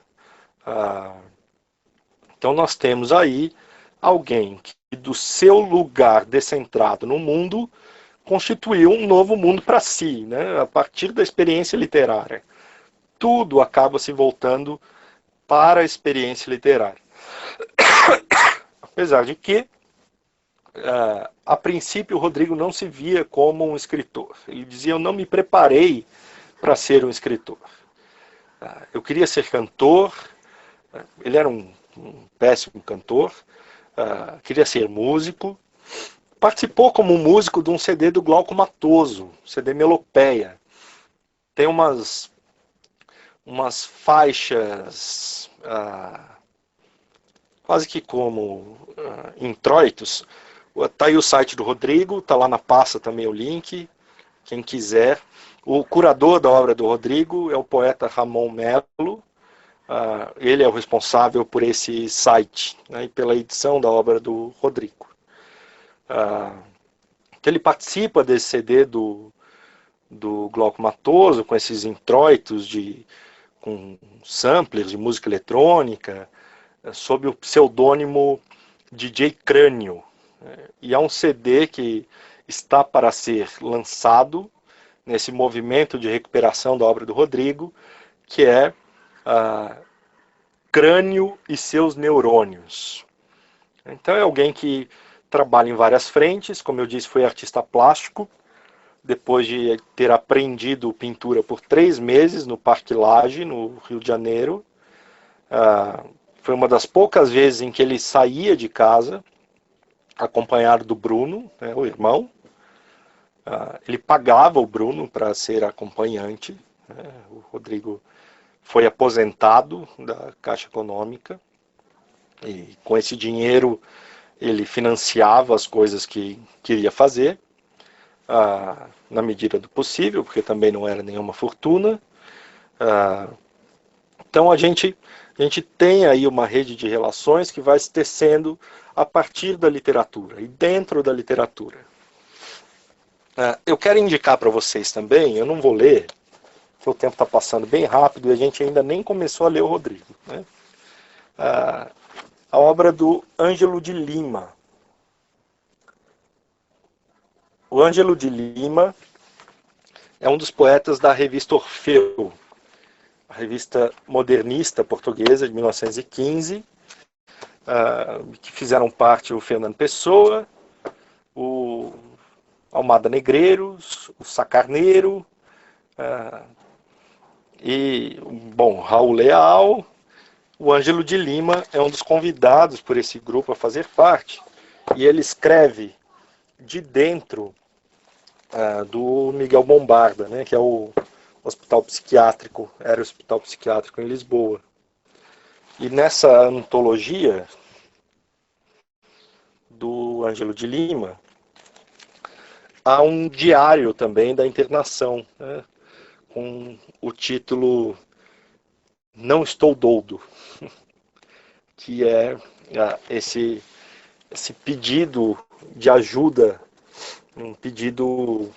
Então nós temos aí alguém que do seu lugar descentrado no mundo constituiu um novo mundo para si, né? A partir da experiência literária. Tudo acaba se voltando para a experiência literária. Apesar de que, a princípio, o Rodrigo não se via como um escritor. Ele dizia, eu não me preparei para ser um escritor. Eu queria ser cantor, ele era um péssimo cantor, queria ser músico, participou como músico de um CD do Glauco Matoso, CD Melopeia. Tem umas faixas quase que como introitos. Tá aí o site do Rodrigo, tá lá na pasta também o link, quem quiser. O curador da obra do Rodrigo é o poeta Ramon Melo. Ele é o responsável por esse site, né, e pela edição da obra do Rodrigo. Ele participa desse CD do Glauco Matoso, com esses introitos com samplers de música eletrônica, sob o pseudônimo DJ Crânio. E é um CD que está para ser lançado nesse movimento de recuperação da obra do Rodrigo, que é Crânio e seus Neurônios. Então é alguém que trabalha em várias frentes, como eu disse, foi artista plástico, depois de ter aprendido pintura por 3 meses no Parque Lage, no Rio de Janeiro. Foi uma das poucas vezes em que ele saía de casa, acompanhado do Bruno, né, o irmão. Ele pagava o Bruno para ser acompanhante. Né, o Rodrigo foi aposentado da Caixa Econômica, e com esse dinheiro ele financiava as coisas que queria fazer, na medida do possível, porque também não era nenhuma fortuna. Então a gente tem aí uma rede de relações que vai se tecendo a partir da literatura e dentro da literatura. Eu quero indicar para vocês também, eu não vou ler, porque o tempo está passando bem rápido e a gente ainda nem começou a ler o Rodrigo, né? A obra do Ângelo de Lima. O Ângelo de Lima é um dos poetas da revista Orfeu, a revista modernista portuguesa de 1915, que fizeram parte o Fernando Pessoa, o Almada Negreiros, o Sacarneiro, e, bom, Raul Leal. O Ângelo de Lima é um dos convidados por esse grupo a fazer parte, e ele escreve de dentro do Miguel Bombarda, né, que é o hospital psiquiátrico, era o hospital psiquiátrico em Lisboa. E nessa antologia do Ângelo de Lima, há um diário também da internação, né, com o título Não Estou Doudo, que é esse pedido de ajuda, um pedido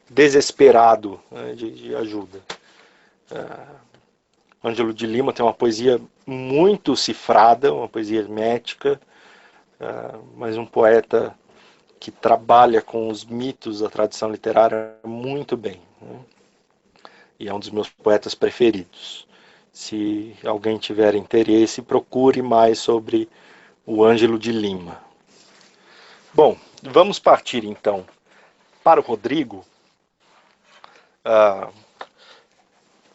desesperado, né, de ajuda. Ângelo de Lima tem uma poesia muito cifrada, uma poesia hermética, mas um poeta que trabalha com os mitos da tradição literária muito bem, né? E é um dos meus poetas preferidos. Se alguém tiver interesse, procure mais sobre o Ângelo de Lima. Bom, vamos partir então para o Rodrigo.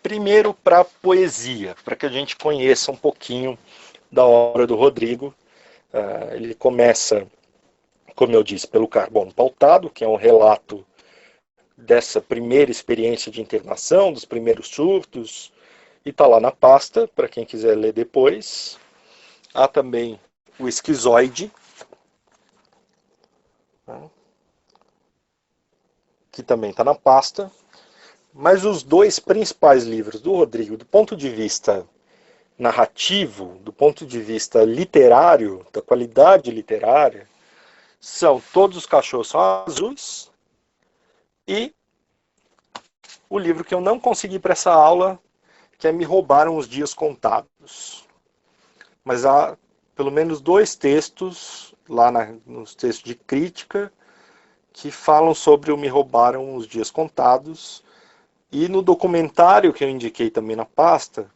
Primeiro para a poesia, para que a gente conheça um pouquinho da obra do Rodrigo. Ele começa, como eu disse, pelo Carbono Pautado, que é um relato dessa primeira experiência de internação, dos primeiros surtos, e está lá na pasta, para quem quiser ler depois. Há também o Esquizoide, que também está na pasta. Mas os 2 principais livros do Rodrigo, do ponto de vista narrativo, do ponto de vista literário, da qualidade literária, são Todos os Cachorros São Azuis e o livro que eu não consegui para essa aula, que é Me Roubaram os Dias Contados. Mas há pelo menos 2 textos, lá nos textos de crítica, que falam sobre o Me Roubaram os Dias Contados. E no documentário que eu indiquei também na pasta,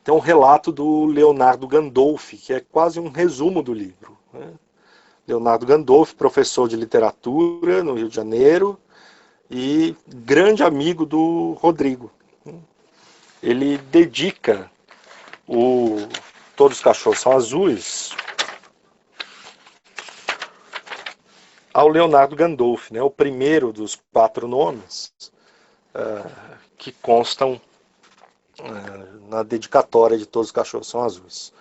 tem um relato do Leonardo Gandolfi, que é quase um resumo do livro, né? Leonardo Gandolfi, professor de literatura no Rio de Janeiro, e grande amigo do Rodrigo. Ele dedica Todos os Cachorros São Azuis ao Leonardo Gandolfo, né, o primeiro dos 4 nomes que constam na dedicatória de Todos os Cachorros São Azuis.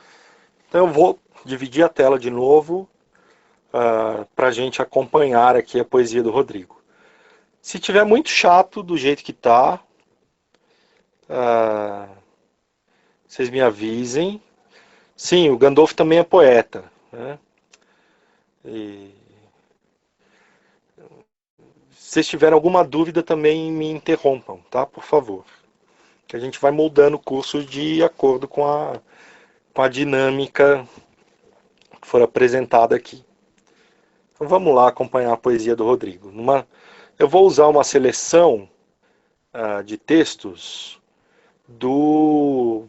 Então eu vou dividir a tela de novo para a gente acompanhar aqui a poesia do Rodrigo. Se tiver muito chato do jeito que está, vocês me avisem. Sim, o Gandolfo também é poeta, né? E se vocês tiverem alguma dúvida também me interrompam, tá? Por favor. Que a gente vai moldando o curso de acordo com a dinâmica que for apresentada aqui. Então vamos lá acompanhar a poesia do Rodrigo. Eu vou usar uma seleção de textos do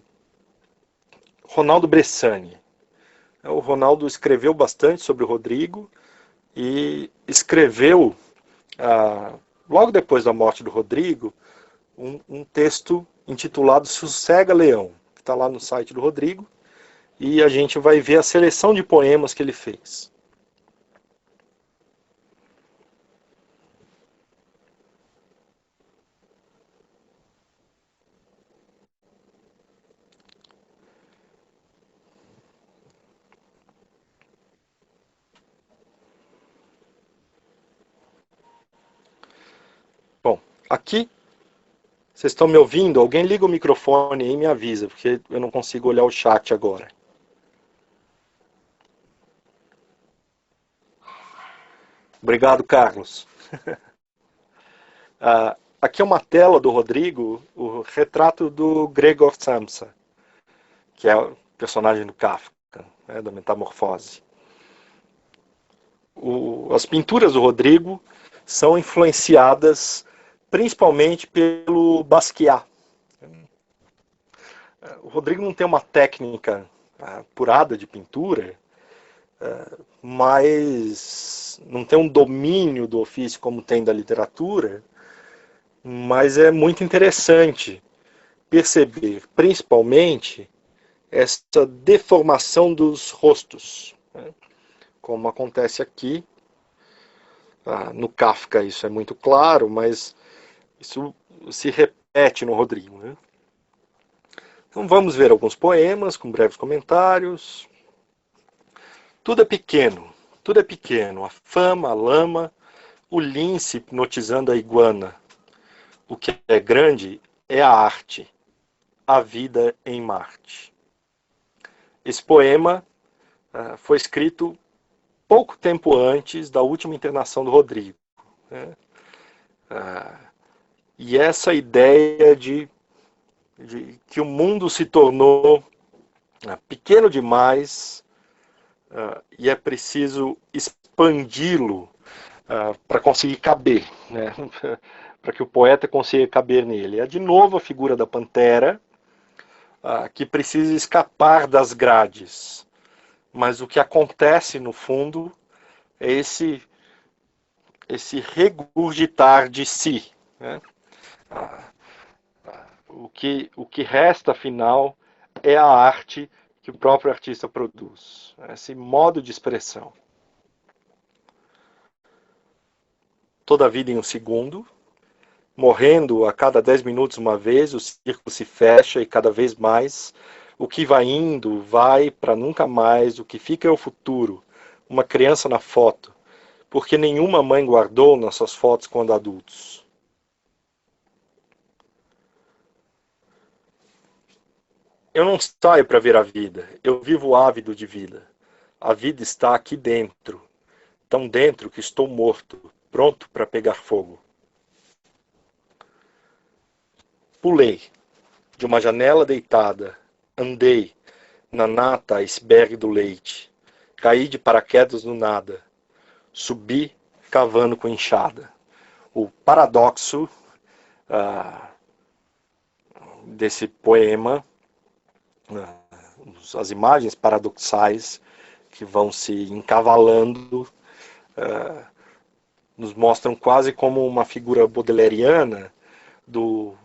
Ronaldo Bressani. O Ronaldo escreveu bastante sobre o Rodrigo e escreveu, logo depois da morte do Rodrigo, um texto intitulado Sossega Leão, que está lá no site do Rodrigo, e a gente vai ver a seleção de poemas que ele fez. Bom, aqui, vocês estão me ouvindo? Alguém liga o microfone aí e me avisa, porque eu não consigo olhar o chat agora. Obrigado, Carlos. Aqui é uma tela do Rodrigo, o retrato do Gregor Samsa, que é o personagem do Kafka, né, da Metamorfose. As pinturas do Rodrigo são influenciadas principalmente pelo Basquiat. O Rodrigo não tem uma técnica apurada de pintura, mas não tem um domínio do ofício como tem da literatura, mas é muito interessante perceber, principalmente, essa deformação dos rostos, né? Como acontece aqui. No Kafka isso é muito claro, mas isso se repete no Rodrigo, né? Então vamos ver alguns poemas com breves comentários. Tudo é pequeno, a fama, a lama, o lince hipnotizando a iguana. O que é grande é a arte, a vida em Marte. Esse poema foi escrito pouco tempo antes da última internação do Rodrigo, né? E essa ideia de que o mundo se tornou pequeno demais e é preciso expandi-lo para conseguir caber, né? Para que o poeta consiga caber nele. É de novo a figura da pantera, que precisa escapar das grades. Mas o que acontece no fundo é esse regurgitar de si, né? O que resta, afinal, é a arte que o próprio artista produz, esse modo de expressão. Toda a vida em um segundo, morrendo a cada 10 minutos uma vez, o círculo se fecha e cada vez mais o que vai indo vai para nunca mais, o que fica é o futuro, uma criança na foto, porque nenhuma mãe guardou nossas fotos quando adultos. Eu não saio para ver a vida, eu vivo ávido de vida. A vida está aqui dentro, tão dentro que estou morto, pronto para pegar fogo. Pulei de uma janela deitada, andei na nata iceberg do leite, caí de paraquedas no nada, subi cavando com enxada. O paradoxo desse poema, as imagens paradoxais que vão se encavalando nos mostram quase como uma figura baudelairiana do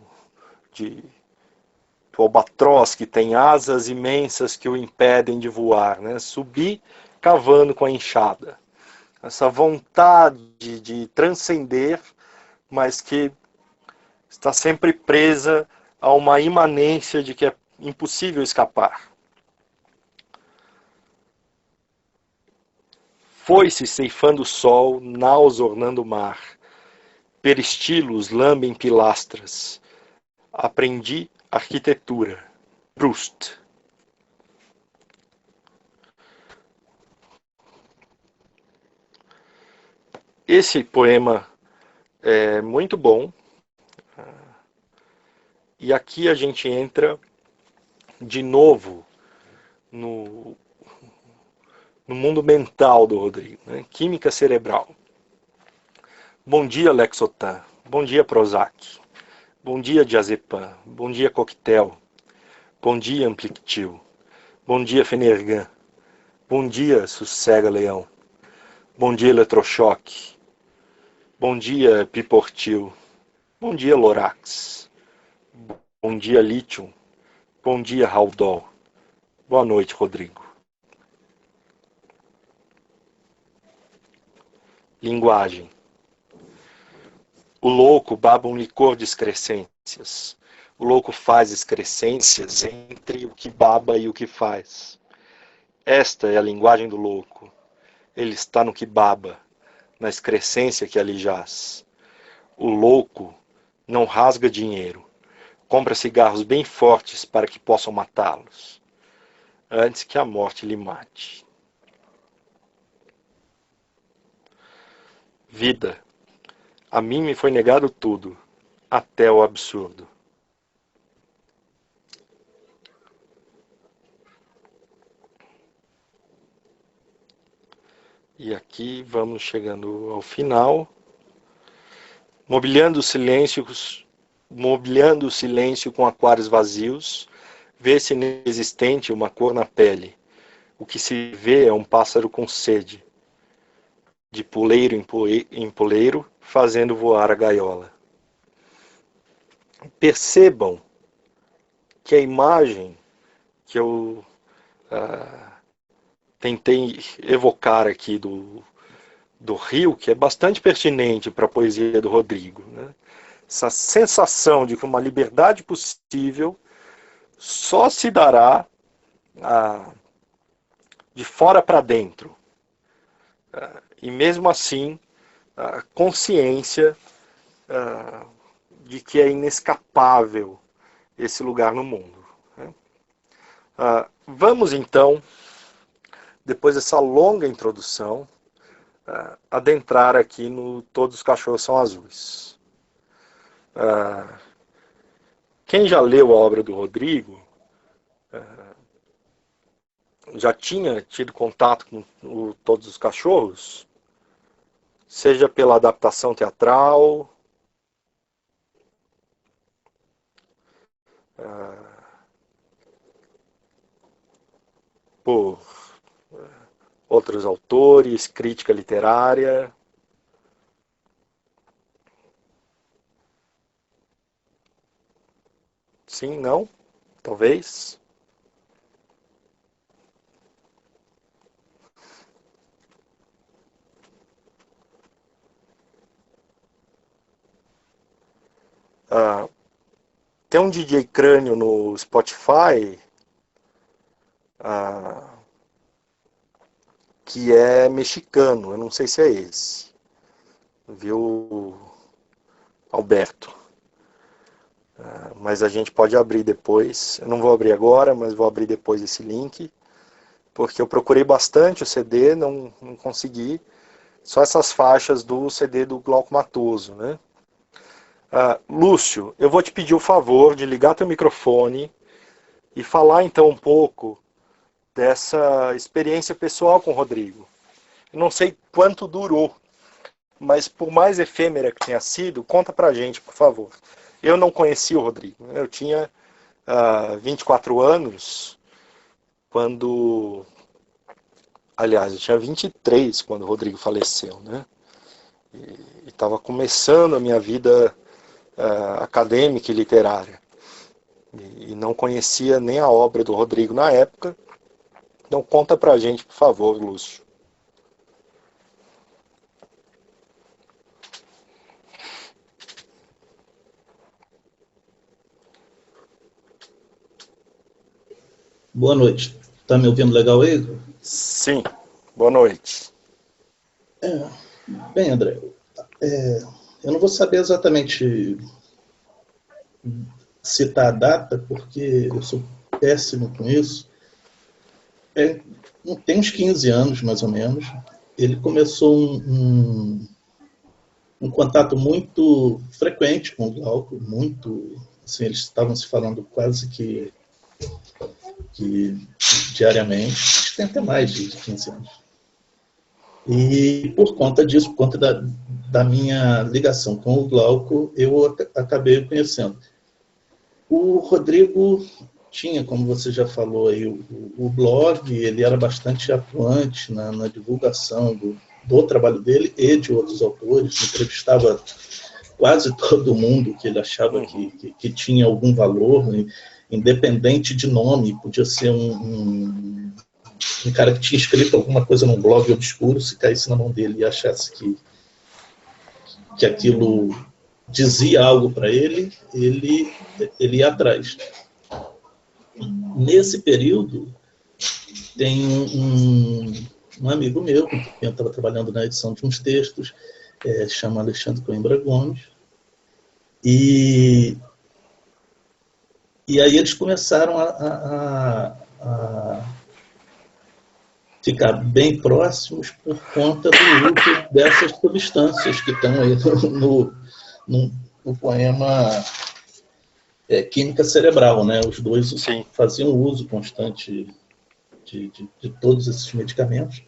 albatroz que tem asas imensas que o impedem de voar, né? Subir cavando com a enxada. Essa vontade de transcender, mas que está sempre presa a uma imanência de que é impossível escapar. Foi-se ceifando o sol, naus ornando o mar, peristilos lambem pilastras. Aprendi arquitetura. Proust. Esse poema é muito bom. E aqui a gente entra de novo no mundo mental do Rodrigo, né? Química cerebral. Bom dia, Lexotan. Bom dia, Prozac. Bom dia, diazepam. Bom dia, coquetel. Bom dia, Amplictil. Bom dia, Fenergan. Bom dia, Sossega Leão. Bom dia, Eletrochoque. Bom dia, Piportil. Bom dia, Lorax. Bom dia, Lítio. Bom dia, Haldol. Boa noite, Rodrigo. Linguagem. O louco baba um licor de excrescências. O louco faz excrescências entre o que baba e o que faz. Esta é a linguagem do louco. Ele está no que baba, na excrescência que ali jaz. O louco não rasga dinheiro. Compra cigarros bem fortes para que possam matá-los, antes que a morte lhe mate. Vida. A mim me foi negado tudo, até o absurdo. E aqui vamos chegando ao final. Mobiliando o silêncio com aquários vazios, vê-se inexistente uma cor na pele. O que se vê é um pássaro com sede, de puleiro em puleiro, fazendo voar a gaiola. Percebam que a imagem que eu tentei evocar aqui do rio, que é bastante pertinente para a poesia do Rodrigo, né? Essa sensação de que uma liberdade possível só se dará de fora para dentro. E mesmo assim, a consciência de que é inescapável esse lugar no mundo. Né? Vamos então, depois dessa longa introdução, adentrar aqui no Todos os Cachorros São Azuis. Quem já leu a obra do Rodrigo já tinha tido contato com Todos os Cachorros, seja pela adaptação teatral, por outros autores, crítica literária. Sim, não? Talvez. Tem um DJ Crânio no Spotify que é mexicano, eu não sei se é esse. Viu, Alberto? Mas a gente pode abrir depois. Eu não vou abrir agora, mas vou abrir depois esse link, porque eu procurei bastante o CD, não consegui. Só essas faixas do CD do Glauco Matoso, né? Lúcio, eu vou te pedir o favor de ligar teu microfone e falar então um pouco dessa experiência pessoal com o Rodrigo. Eu não sei quanto durou, mas por mais efêmera que tenha sido, conta pra gente, por favor. Eu não conhecia o Rodrigo. Eu tinha 24 anos quando... Aliás, eu tinha 23 quando o Rodrigo faleceu, né? e estava começando a minha vida acadêmica e literária. E não conhecia nem a obra do Rodrigo na época. Então conta pra gente, por favor, Lúcio. Boa noite. Tá me ouvindo legal aí? Sim, boa noite. Bem, André, eu não vou saber exatamente citar a data, porque eu sou péssimo com isso. Tem uns 15 anos, mais ou menos. Ele começou um contato muito frequente com o Glauco, muito, assim, eles estavam se falando quase que diariamente. Tem até mais de 15 anos. E por conta disso, por conta da minha ligação com o Glauco, eu acabei conhecendo. O Rodrigo tinha, como você já falou aí, o blog, ele era bastante atuante na divulgação do trabalho dele e de outros autores, entrevistava quase todo mundo que ele achava que tinha algum valor, independente de nome, podia ser um cara que tinha escrito alguma coisa num blog obscuro, se caísse na mão dele e achasse que aquilo dizia algo para ele, ele ia atrás. Nesse período, tem um amigo meu, com quem eu estava trabalhando na edição de uns textos, chama Alexandre Coimbra Gomes, e aí eles começaram a ficar bem próximos por conta do uso dessas substâncias que estão aí no poema Química Cerebral, né? Os dois Sim. faziam uso constante de todos esses medicamentos.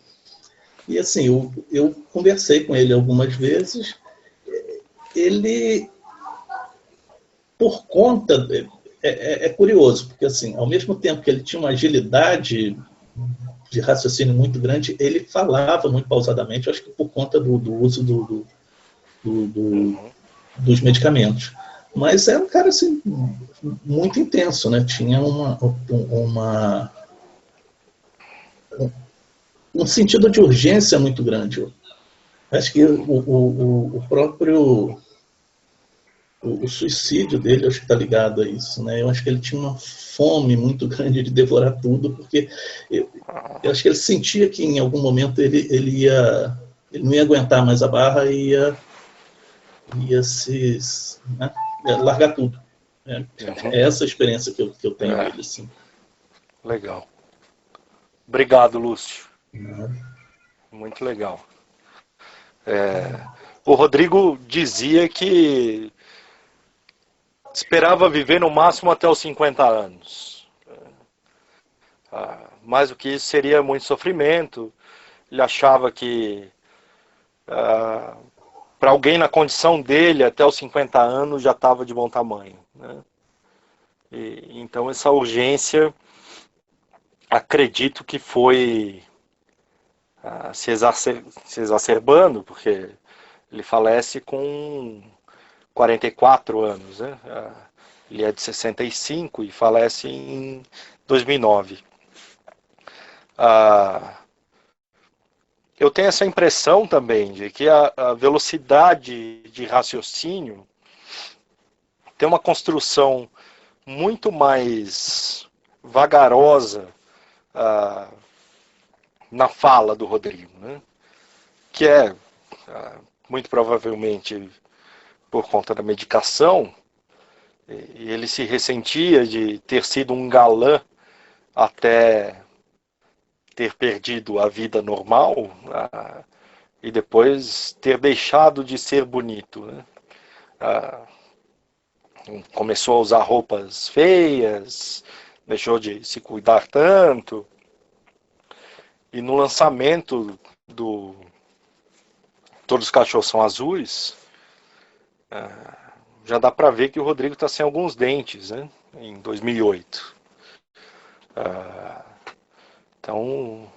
E assim, eu conversei com ele algumas vezes. Ele, por conta... É curioso, porque assim, ao mesmo tempo que ele tinha uma agilidade de raciocínio muito grande, ele falava muito pausadamente, acho que por conta do uso dos medicamentos. Mas era um cara assim, muito intenso, né? Tinha um sentido de urgência muito grande. Acho que o próprio o suicídio dele, acho que está ligado a isso, né? Eu acho que ele tinha uma fome muito grande de devorar tudo, porque eu acho que ele sentia que em algum momento ele não ia aguentar mais a barra e ia se, né? Ia largar tudo. É essa a experiência que eu tenho dele, assim. Legal. Obrigado, Lúcio. Muito legal. O Rodrigo dizia que esperava viver no máximo até os 50 anos. Mais do que isso seria muito sofrimento. Ele achava que para alguém na condição dele, até os 50 anos já estava de bom tamanho, né? Então essa urgência, acredito que foi se exacerbando, porque ele falece com 44 anos, né? Ele é de 65 e falece em 2009. Eu tenho essa impressão também de que a velocidade de raciocínio tem uma construção muito mais vagarosa na fala do Rodrigo, né? Que é muito provavelmente por conta da medicação, e ele se ressentia de ter sido um galã até ter perdido a vida normal e depois ter deixado de ser bonito, né? Começou a usar roupas feias, deixou de se cuidar tanto, e no lançamento do Todos os Cachorros São Azuis, já dá para ver que o Rodrigo está sem alguns dentes, né? Em 2008. Então,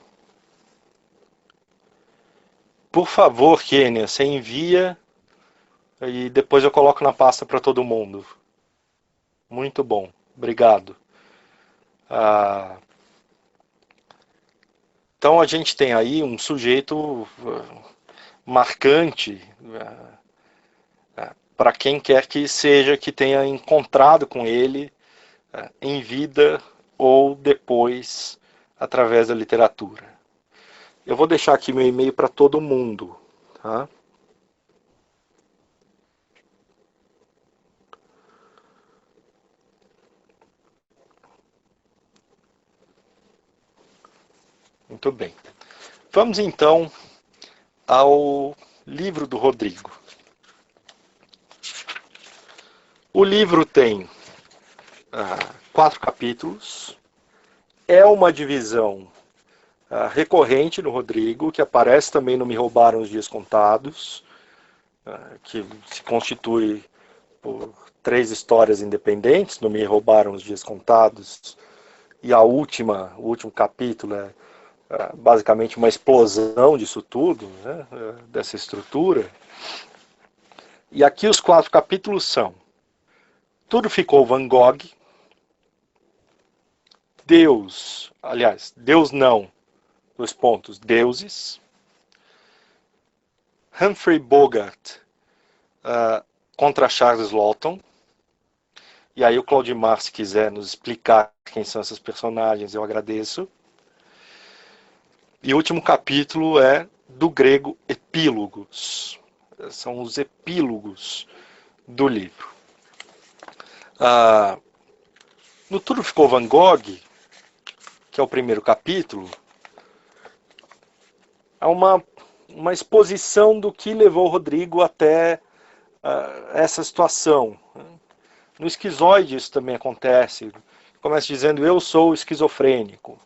Por favor, Kênia, você envia e depois eu coloco na pasta para todo mundo. Muito bom, obrigado. Então a gente tem aí um sujeito marcante para quem quer que seja que tenha encontrado com ele em vida ou depois através da literatura. Eu vou deixar aqui meu e-mail para todo mundo, tá? Muito bem. Vamos então ao livro do Rodrigo. O livro tem 4 capítulos. É uma divisão recorrente no Rodrigo, que aparece também no Me Roubaram os Dias Contados, que se constitui por 3 histórias independentes, no Me Roubaram os Dias Contados, e o último capítulo é basicamente uma explosão disso tudo, né, dessa estrutura. E aqui os 4 capítulos são: Tudo Ficou Van Gogh, Deus não, deuses, Humphrey Bogart contra Charles Lawton. E aí o Claudimar, se quiser nos explicar quem são esses personagens, eu agradeço. E o último capítulo é do grego epílogos. São os epílogos do livro. No Tudo Ficou Van Gogh, que é o primeiro capítulo, há uma exposição do que levou o Rodrigo até essa situação. No Esquizoide isso também acontece. Começa dizendo, eu sou esquizofrênico.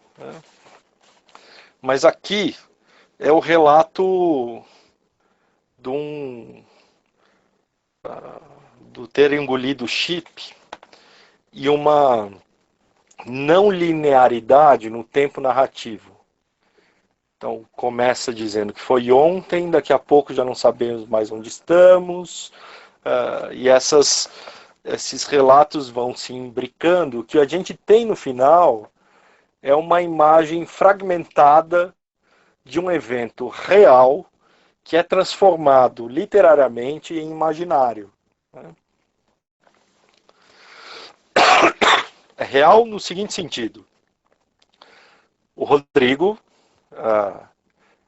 Mas aqui é o relato do ter engolido chip e uma não linearidade no tempo narrativo. Então começa dizendo que foi ontem, daqui a pouco já não sabemos mais onde estamos, e esses relatos vão se imbricando. O que a gente tem no final é uma imagem fragmentada de um evento real que é transformado literariamente em imaginário. É real no seguinte sentido: o Rodrigo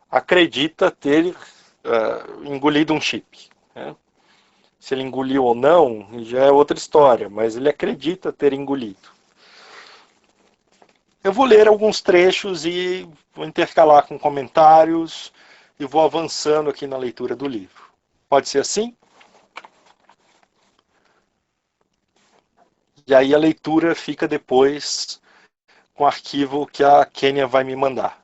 acredita ter engolido um chip. Se ele engoliu ou não, já é outra história, mas ele acredita ter engolido. Eu vou ler alguns trechos e vou intercalar com comentários e vou avançando aqui na leitura do livro. Pode ser assim? E aí a leitura fica depois com o arquivo que a Kênia vai me mandar.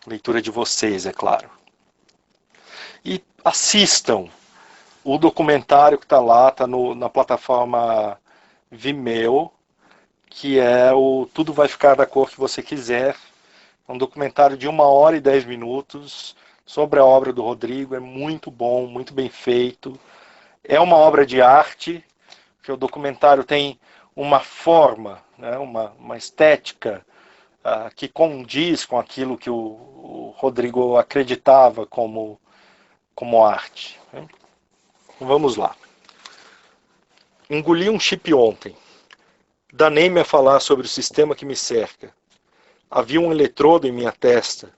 Leitura de vocês, é claro. E assistam o documentário que está lá, está na plataforma Vimeo, que é o Tudo Vai Ficar da Cor que Você Quiser. É um documentário de 1 hora e 10 minutos sobre a obra do Rodrigo. É muito bom, muito bem feito. É uma obra de arte, que o documentário tem uma forma, né, uma estética que condiz com aquilo que o Rodrigo acreditava como arte. Né? Vamos lá. Engoli um chip ontem. Danei-me a falar sobre o sistema que me cerca. Havia um eletrodo em minha testa.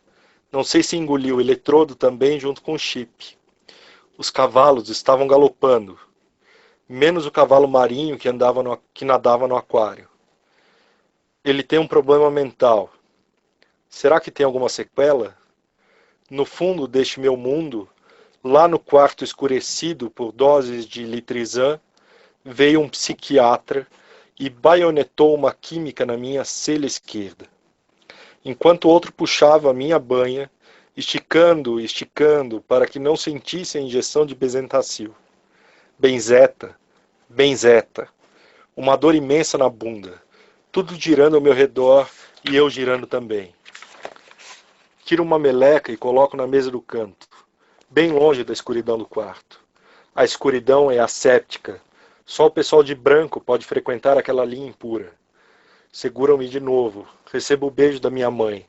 Não sei se engoli o eletrodo também junto com o chip. Os cavalos estavam galopando, menos o cavalo marinho que nadava no aquário. Ele tem um problema mental. Será que tem alguma sequela? No fundo deste meu mundo, lá no quarto escurecido por doses de Litrizan, veio um psiquiatra e baionetou uma química na minha celha esquerda. Enquanto outro puxava a minha banha, esticando, para que não sentisse a injeção de Bezentacil. Benzeta, uma dor imensa na bunda, tudo girando ao meu redor e eu girando também. Tiro uma meleca e coloco na mesa do canto, bem longe da escuridão do quarto. A escuridão é asséptica. Só o pessoal de branco pode frequentar aquela linha impura. Seguram-me de novo. Recebo o beijo da minha mãe.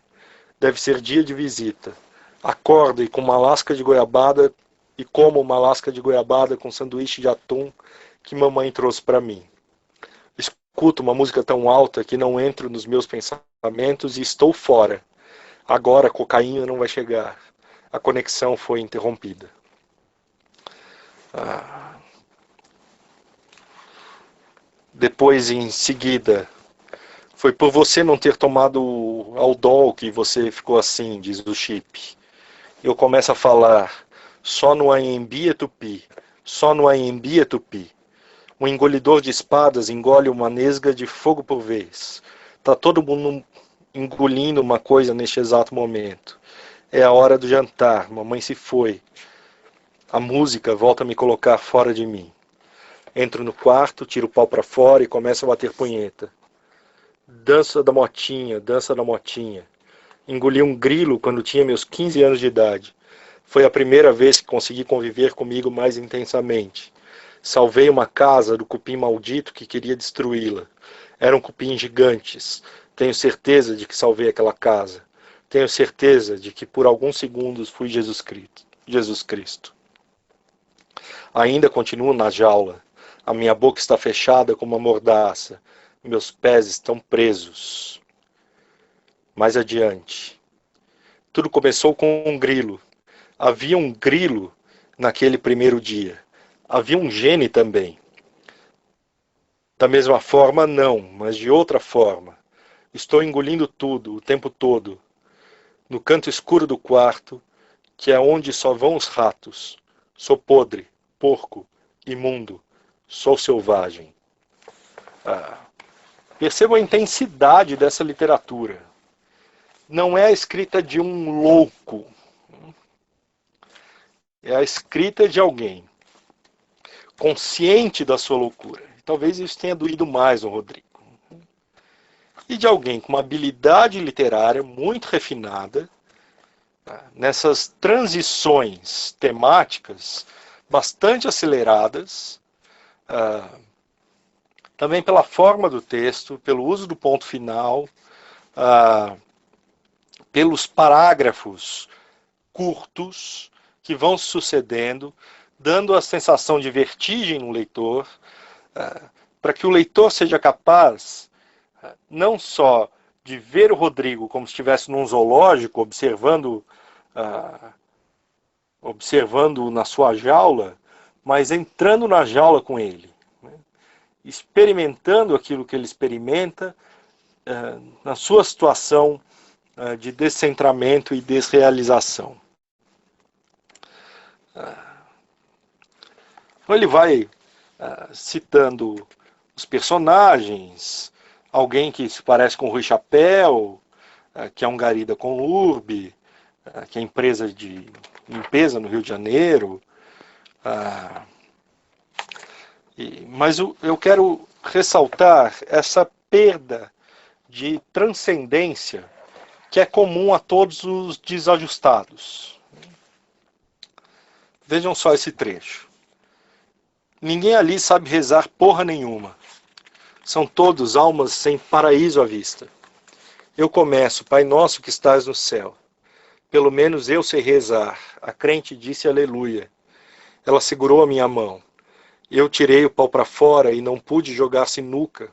Deve ser dia de visita. Acordo e com uma lasca de goiabada e como uma lasca de goiabada com sanduíche de atum que mamãe trouxe para mim. Escuto uma música tão alta que não entro nos meus pensamentos e estou fora. Agora a cocaína não vai chegar. A conexão foi interrompida. Depois, em seguida, foi por você não ter tomado o Aldol que você ficou assim, diz o Chip. Eu começo a falar, só no Anhembi é Tupi, só no Anhembi é Tupi. Um engolidor de espadas engole uma nesga de fogo por vez. Tá todo mundo engolindo uma coisa neste exato momento. É a hora do jantar, mamãe se foi. A música volta a me colocar fora de mim. Entro no quarto, tiro o pau para fora e começo a bater punheta. Dança da motinha, dança da motinha. Engoli um grilo quando tinha meus 15 anos de idade. Foi a primeira vez que consegui conviver comigo mais intensamente. Salvei uma casa do cupim maldito que queria destruí-la. Eram cupins gigantes. Tenho certeza de que salvei aquela casa. Tenho certeza de que por alguns segundos fui Jesus Cristo. Ainda continuo na jaula. A minha boca está fechada como uma mordaça. Meus pés estão presos. Mais adiante. Tudo começou com um grilo. Havia um grilo naquele primeiro dia. Havia um gene também. Da mesma forma, não, mas de outra forma. Estou engolindo tudo, o tempo todo. No canto escuro do quarto, que é onde só vão os ratos. Sou podre, porco, imundo. Sou selvagem. Perceba a intensidade dessa literatura. Não é a escrita de um louco. É a escrita de alguém consciente da sua loucura. Talvez isso tenha doído mais no Rodrigo. E de alguém com uma habilidade literária muito refinada, nessas transições temáticas bastante aceleradas, também pela forma do texto, pelo uso do ponto final, pelos parágrafos curtos que vão se sucedendo, dando a sensação de vertigem no leitor, para que o leitor seja capaz não só de ver o Rodrigo como se estivesse num zoológico, observando na sua jaula, mas entrando na jaula com ele, né? Experimentando aquilo que ele experimenta na sua situação de descentramento e desrealização. Então ele vai citando os personagens, alguém que se parece com o Rui Chapéu, que é um gari da Conurb, que é empresa de limpeza no Rio de Janeiro. Mas eu quero ressaltar essa perda de transcendência que é comum a todos os desajustados. Vejam só esse trecho. Ninguém ali sabe rezar porra nenhuma. São todos almas sem paraíso à vista. Eu começo, Pai nosso que estás no céu. Pelo menos eu sei rezar. A crente disse aleluia. Ela segurou a minha mão. Eu tirei o pau para fora e não pude jogar sinuca.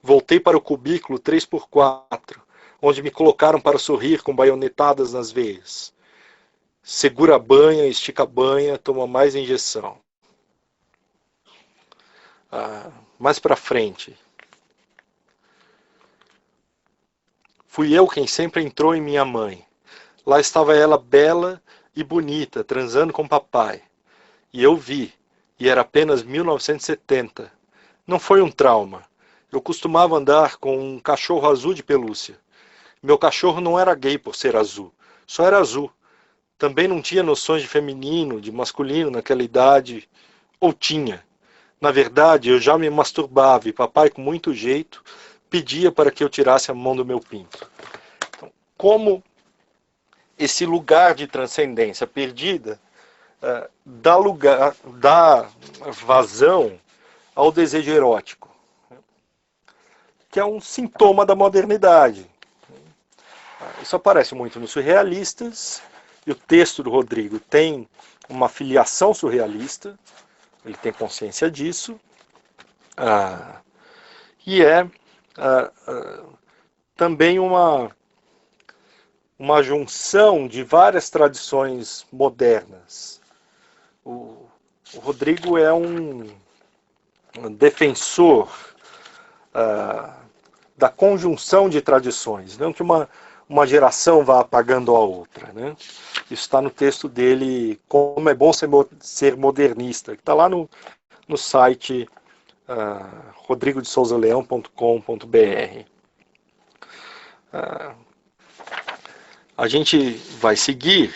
Voltei para o cubículo 3x4, onde me colocaram para sorrir com baionetadas nas veias. Segura a banha, estica a banha, toma mais injeção. Mais para frente. Fui eu quem sempre entrou em minha mãe. Lá estava ela bela e bonita, transando com papai. E eu vi, e era apenas 1970. Não foi um trauma. Eu costumava andar com um cachorro azul de pelúcia. Meu cachorro não era gay por ser azul, só era azul. Também não tinha noções de feminino, de masculino naquela idade, ou tinha. Na verdade, eu já me masturbava e papai, com muito jeito, pedia para que eu tirasse a mão do meu pinto. Então, como esse lugar de transcendência perdida dá vazão ao desejo erótico, que é um sintoma da modernidade. Isso aparece muito nos surrealistas, e o texto do Rodrigo tem uma filiação surrealista, ele tem consciência disso, e é também uma junção de várias tradições modernas. O Rodrigo é um defensor da conjunção de tradições, não que uma geração vá apagando a outra, né? Isso está no texto dele, Como é bom ser modernista, que está lá no site rodrigodesouzaleão.com.br. A gente vai seguir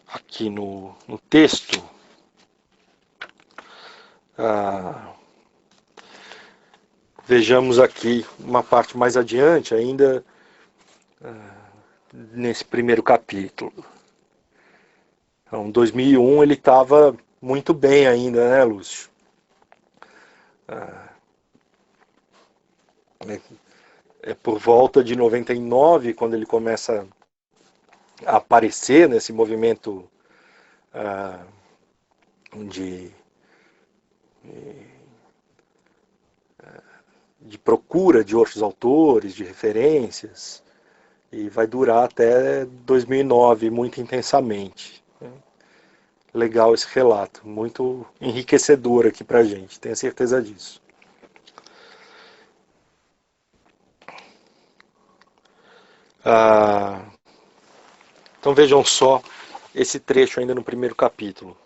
aqui no texto. Vejamos aqui uma parte mais adiante, ainda nesse primeiro capítulo. Então, em 2001 ele estava muito bem ainda, né, Lúcio? É por volta de 99, quando ele começa a aparecer nesse movimento de procura de outros autores, de referências, e vai durar até 2009, muito intensamente. Legal esse relato, muito enriquecedor aqui pra gente, tenho certeza disso. Então vejam só esse trecho ainda no primeiro capítulo.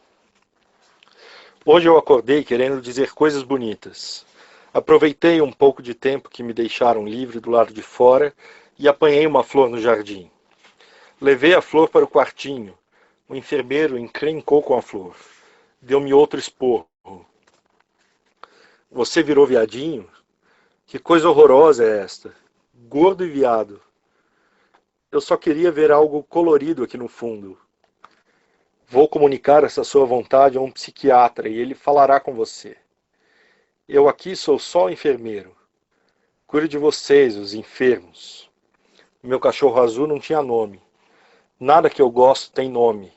Hoje eu acordei querendo dizer coisas bonitas. Aproveitei um pouco de tempo que me deixaram livre do lado de fora e apanhei uma flor no jardim. Levei a flor para o quartinho. O enfermeiro encrencou com a flor. Deu-me outro esporro. Você virou viadinho? Que coisa horrorosa é esta? Gordo e viado. Eu só queria ver algo colorido aqui no fundo. Vou comunicar essa sua vontade a um psiquiatra e ele falará com você. Eu aqui sou só enfermeiro. Cuide de vocês, os enfermos. Meu cachorro azul não tinha nome. Nada que eu gosto tem nome.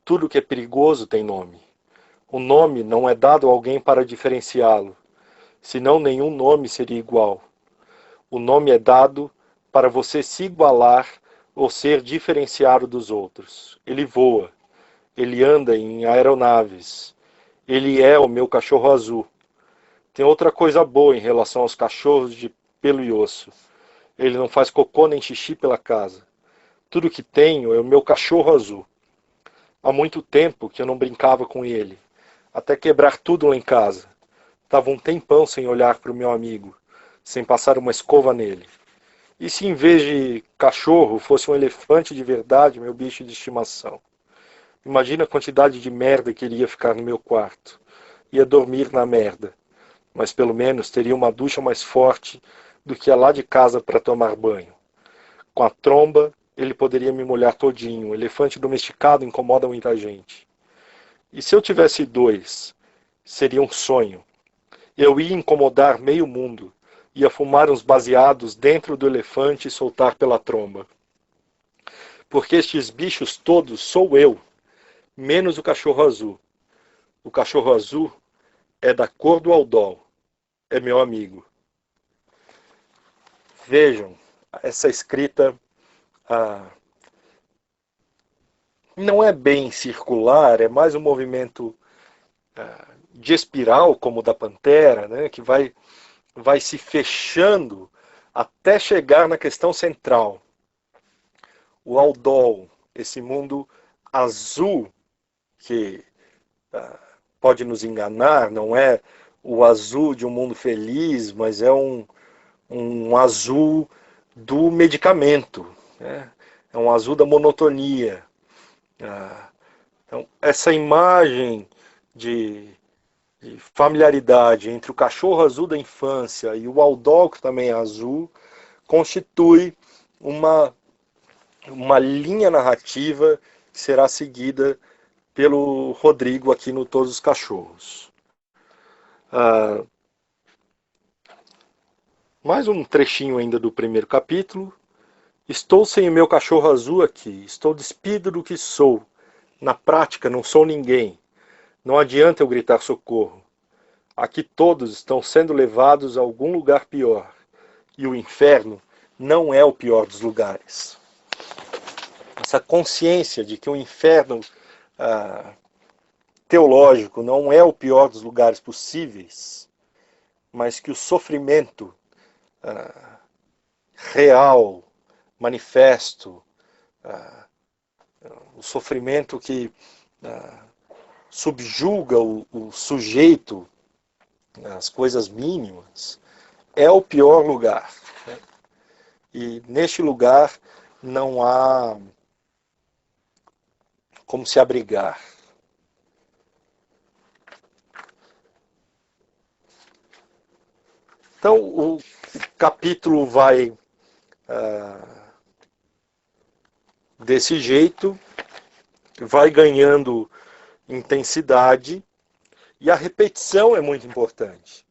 Tudo que é perigoso tem nome. O nome não é dado a alguém para diferenciá-lo, senão nenhum nome seria igual. O nome é dado para você se igualar ou ser diferenciado dos outros. Ele voa. Ele anda em aeronaves. Ele é o meu cachorro azul. Tem outra coisa boa em relação aos cachorros de pelo e osso. Ele não faz cocô nem xixi pela casa. Tudo que tenho é o meu cachorro azul. Há muito tempo que eu não brincava com ele, até quebrar tudo lá em casa. Tava um tempão sem olhar para o meu amigo, sem passar uma escova nele. E se em vez de cachorro fosse um elefante de verdade, meu bicho de estimação? Imagina a quantidade de merda que iria ficar no meu quarto. Ia dormir na merda, mas pelo menos teria uma ducha mais forte do que a lá de casa para tomar banho. Com a tromba, ele poderia me molhar todinho. O elefante domesticado incomoda muita gente. E se eu tivesse dois, seria um sonho. Eu ia incomodar meio mundo. Ia fumar uns baseados dentro do elefante e soltar pela tromba. Porque estes bichos todos sou eu, menos o cachorro azul. O cachorro azul é da cor do aldol. É meu amigo. Vejam, essa escrita não é bem circular, é mais um movimento de espiral, como o da Pantera, né, que vai se fechando até chegar na questão central. O aldol, esse mundo azul que pode nos enganar, não é o azul de um mundo feliz, mas é um azul do medicamento, né? É um azul da monotonia. Então, essa imagem de familiaridade entre o cachorro azul da infância e o aldol, que também é azul, constitui uma uma linha narrativa que será seguida pelo Rodrigo aqui no Todos os Cachorros. Mais um trechinho ainda do primeiro capítulo. Estou sem o meu cachorro azul aqui, estou despido do que sou. Na prática não sou ninguém. Não adianta eu gritar socorro. Aqui todos estão sendo levados a algum lugar pior. E o inferno não é o pior dos lugares. Essa consciência de que o inferno teológico não é o pior dos lugares possíveis, mas que o sofrimento real, manifesto, o sofrimento que subjuga o sujeito, as coisas mínimas, é o pior lugar. Né? E neste lugar não há como se abrigar. Então, o capítulo vai desse jeito, vai ganhando intensidade, e a repetição é muito importante.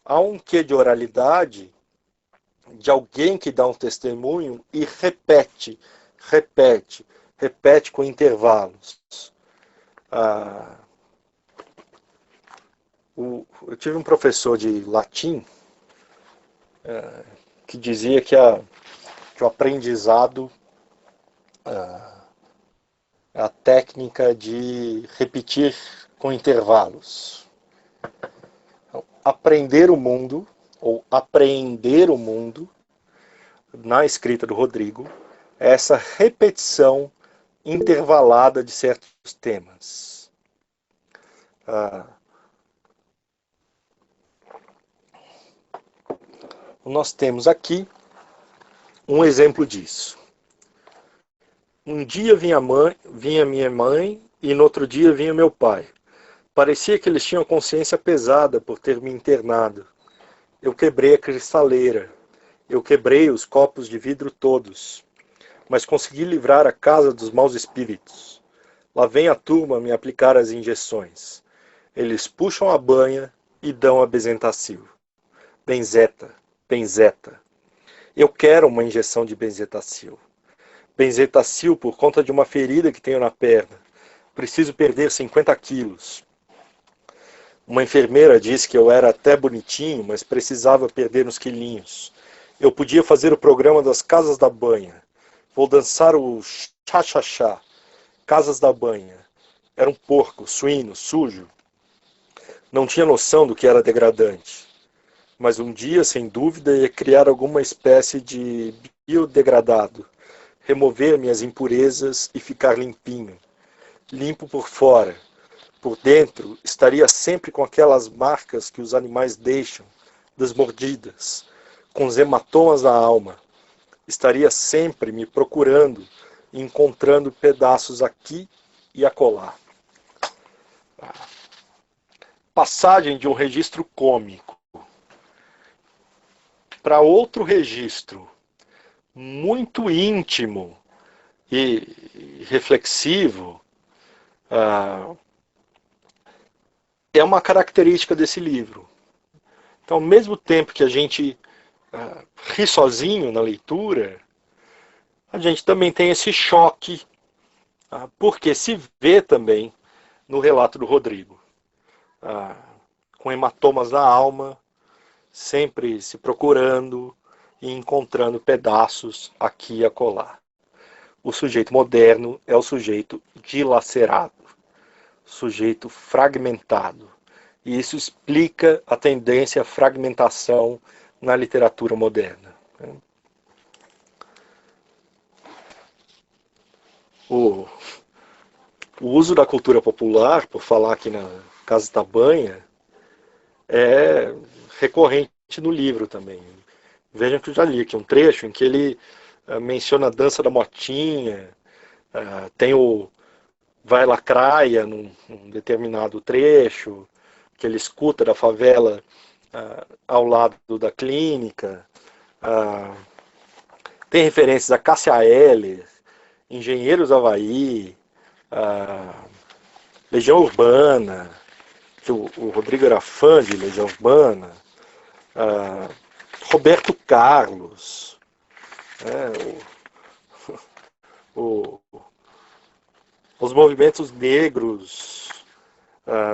Há um quê de oralidade, de alguém que dá um testemunho e repete com intervalos. Eu tive um professor de latim que dizia que o aprendizado é a técnica de repetir com intervalos. Então, aprender o mundo, ou apreender o mundo, na escrita do Rodrigo, é essa repetição intervalada de certos temas. Nós temos aqui um exemplo disso. Um dia vinha minha mãe e no outro dia vinha meu pai. Parecia que eles tinham consciência pesada por ter me internado. Eu quebrei a cristaleira. Eu quebrei os copos de vidro todos. Mas consegui livrar a casa dos maus espíritos. Lá vem a turma me aplicar as injeções. Eles puxam a banha e dão a Bezetacil. Benzeta. Eu quero uma injeção de Bezetacil. Bezetacil por conta de uma ferida que tenho na perna. Preciso perder 50 quilos. Uma enfermeira disse que eu era até bonitinho, mas precisava perder uns quilinhos. Eu podia fazer o programa das Casas da Banha. Vou dançar o chá-chá-chá. Casas da Banha. Era um porco, suíno, sujo. Não tinha noção do que era degradante. Mas um dia, sem dúvida, ia criar alguma espécie de biodegradado. Remover minhas impurezas e ficar limpinho. Limpo por fora. Por dentro, estaria sempre com aquelas marcas que os animais deixam, das mordidas, com os hematomas da alma. Estaria sempre me procurando e encontrando pedaços aqui e acolá. Passagem de um registro cômico para outro registro muito íntimo e reflexivo, é uma característica desse livro. Então, ao mesmo tempo que a gente ri sozinho na leitura, a gente também tem esse choque, porque se vê também no relato do Rodrigo, com hematomas na alma, sempre se procurando e encontrando pedaços aqui e acolá. O sujeito moderno é o sujeito dilacerado, sujeito fragmentado. E isso explica a tendência à fragmentação na literatura moderna. O uso da cultura popular, por falar aqui na Casa da Banha, é recorrente no livro também. Vejam que eu já li aqui um trecho em que ele menciona a dança da motinha, tem o Vai Lacraia num determinado trecho, que ele escuta da favela ao lado da clínica. Tem referências a Cássia Eller, Engenheiros Havaí, Legião Urbana, que o Rodrigo era fã de Legião Urbana, Roberto Carlos, os movimentos negros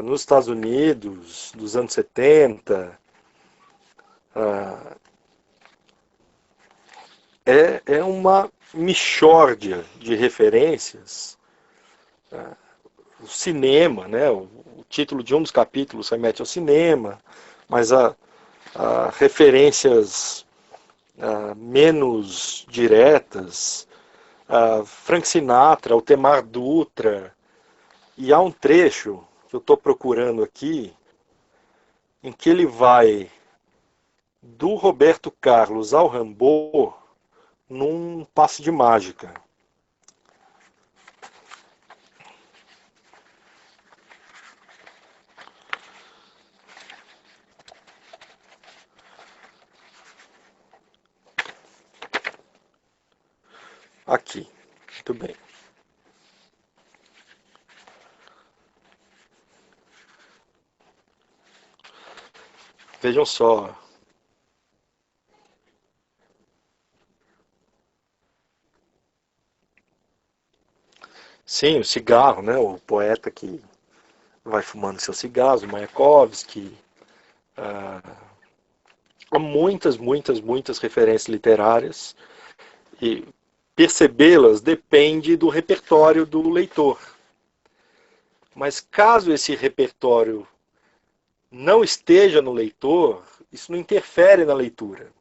nos Estados Unidos dos anos 70. É uma mixórdia de referências. O cinema, né? O título de um dos capítulos remete ao cinema, mas há referências menos diretas, Frank Sinatra, Altemar Dutra, e há um trecho que eu estou procurando aqui, em que ele vai do Roberto Carlos ao Rimbaud num passe de mágica. Aqui, muito bem. Vejam só. Sim, o cigarro, né? O poeta que vai fumando seus cigarros, o Mayakovsky. Há muitas referências literárias, e percebê-las depende do repertório do leitor. Mas caso esse repertório não esteja no leitor, isso não interfere na leitura.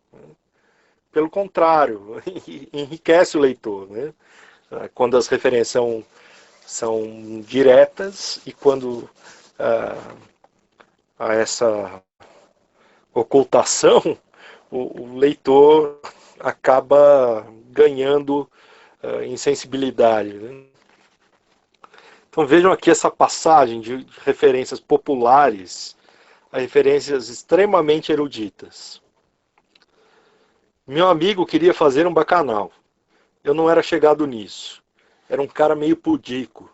Pelo contrário, enriquece o leitor, né? Quando as referências são diretas e quando há essa ocultação, o leitor acaba ganhando insensibilidade, né? Então vejam aqui essa passagem de referências populares a referências extremamente eruditas. Meu amigo queria fazer um bacanal. Eu não era chegado nisso. Era um cara meio pudico.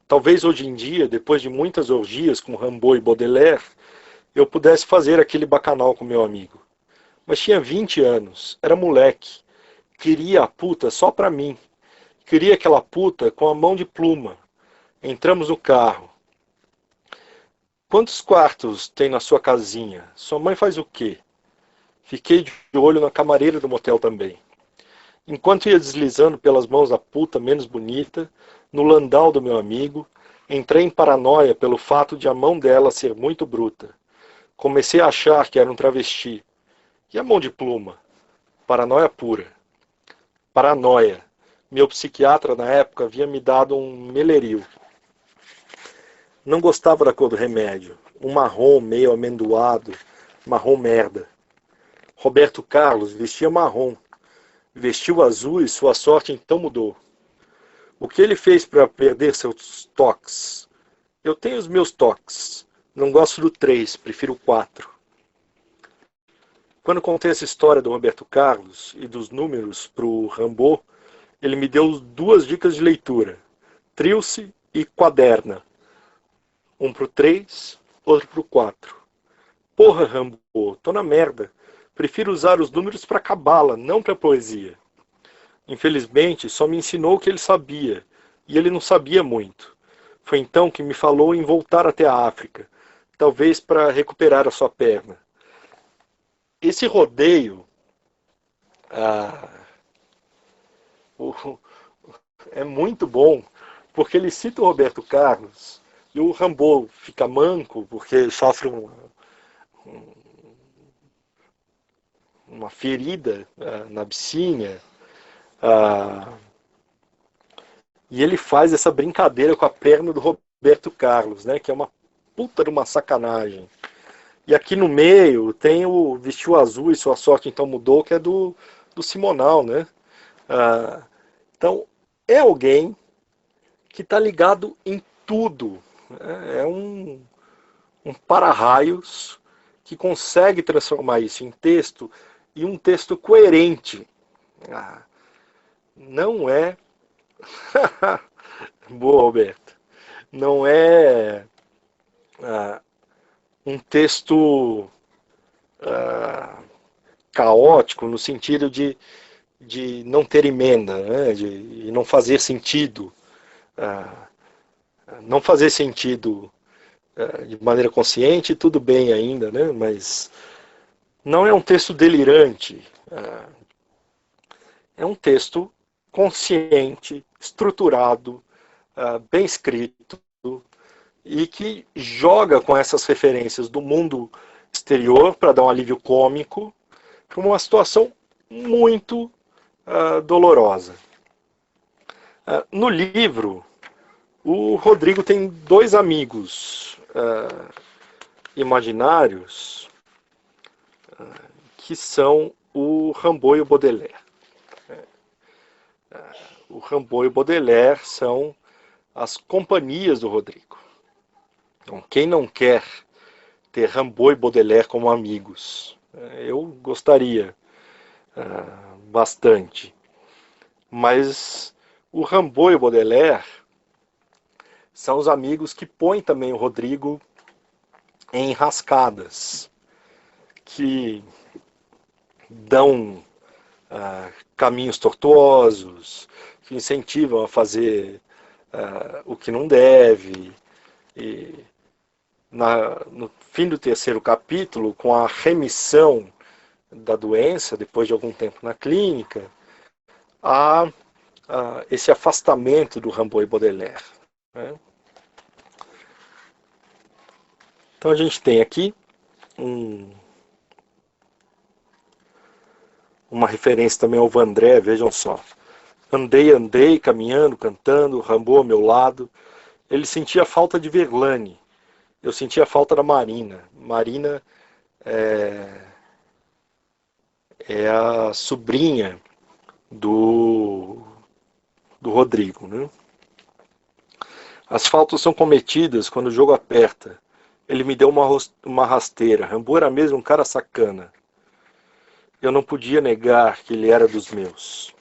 Talvez hoje em dia, depois de muitas orgias com Rimbaud e Baudelaire, eu pudesse fazer aquele bacanal com meu amigo. Mas tinha 20 anos, era moleque. Queria a puta só pra mim. Queria aquela puta com a mão de pluma. Entramos no carro. Quantos quartos tem na sua casinha? Sua mãe faz o quê? Fiquei de olho na camareira do motel também. Enquanto ia deslizando pelas mãos da puta menos bonita, no landau do meu amigo, entrei em paranoia pelo fato de a mão dela ser muito bruta. Comecei a achar que era um travesti. E a mão de pluma? Paranoia pura. Paranoia. Meu psiquiatra na época havia me dado um meleril. Não gostava da cor do remédio. Um marrom meio amendoado, marrom merda. Roberto Carlos vestia marrom. Vestiu azul e sua sorte então mudou. O que ele fez para perder seus toques? Eu tenho os meus toques. Não gosto do 3, prefiro o 4. Quando contei essa história do Roberto Carlos e dos números para o Rimbaud, ele me deu 2 dicas de leitura. Trilce e Quaderna. Um pro 3, outro pro 4. Porra, Rimbaud, tô na merda. Prefiro usar os números para cabala, não para poesia. Infelizmente, só me ensinou o que ele sabia, e ele não sabia muito. Foi então que me falou em voltar até a África, talvez para recuperar a sua perna. Esse rodeio é muito bom, porque ele cita o Roberto Carlos, e o Rimbaud fica manco, porque sofre uma ferida na abscínia, e ele faz essa brincadeira com a perna do Roberto Carlos, né, que é uma puta de uma sacanagem. E aqui no meio tem o Vestiu Azul e Sua Sorte Então Mudou, que é do Simonal, né? Então, é alguém que está ligado em tudo. É um para-raios que consegue transformar isso em texto, e um texto coerente. não é... Boa, Alberto. Não é um texto caótico no sentido de não ter emenda, né? De não fazer sentido. Não fazer sentido de maneira consciente, tudo bem ainda, né? Mas não é um texto delirante. É um texto consciente, estruturado, bem escrito, e que joga com essas referências do mundo exterior para dar um alívio cômico para uma situação muito dolorosa. No livro, o Rodrigo tem dois amigos imaginários que são o Rimbaud e o Baudelaire. O Rimbaud e o Baudelaire são as companhias do Rodrigo. Então, quem não quer ter Rimbaud e Baudelaire como amigos? Eu gostaria bastante. Mas o Rimbaud e o Baudelaire são os amigos que põem também o Rodrigo em enrascadas, que dão caminhos tortuosos, que incentivam a fazer o que não deve. E no fim do terceiro capítulo, com a remissão da doença, depois de algum tempo na clínica, há esse afastamento do Rimbaud e Baudelaire, né? Então a gente tem aqui uma referência também ao Vandré, vejam só. Andei, caminhando, cantando, Rimbaud ao meu lado. Ele sentia falta de Verlaine. Eu sentia falta da Marina. Marina é a sobrinha do Rodrigo, né? As faltas são cometidas quando o jogo aperta. Ele me deu uma rasteira. Rimbaud era mesmo um cara sacana. Eu não podia negar que ele era dos meus.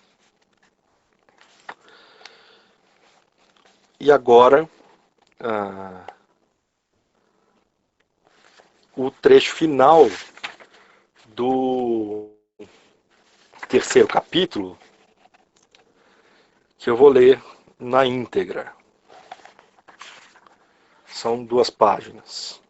E agora, o trecho final do terceiro capítulo, que eu vou ler na íntegra. São 2 páginas.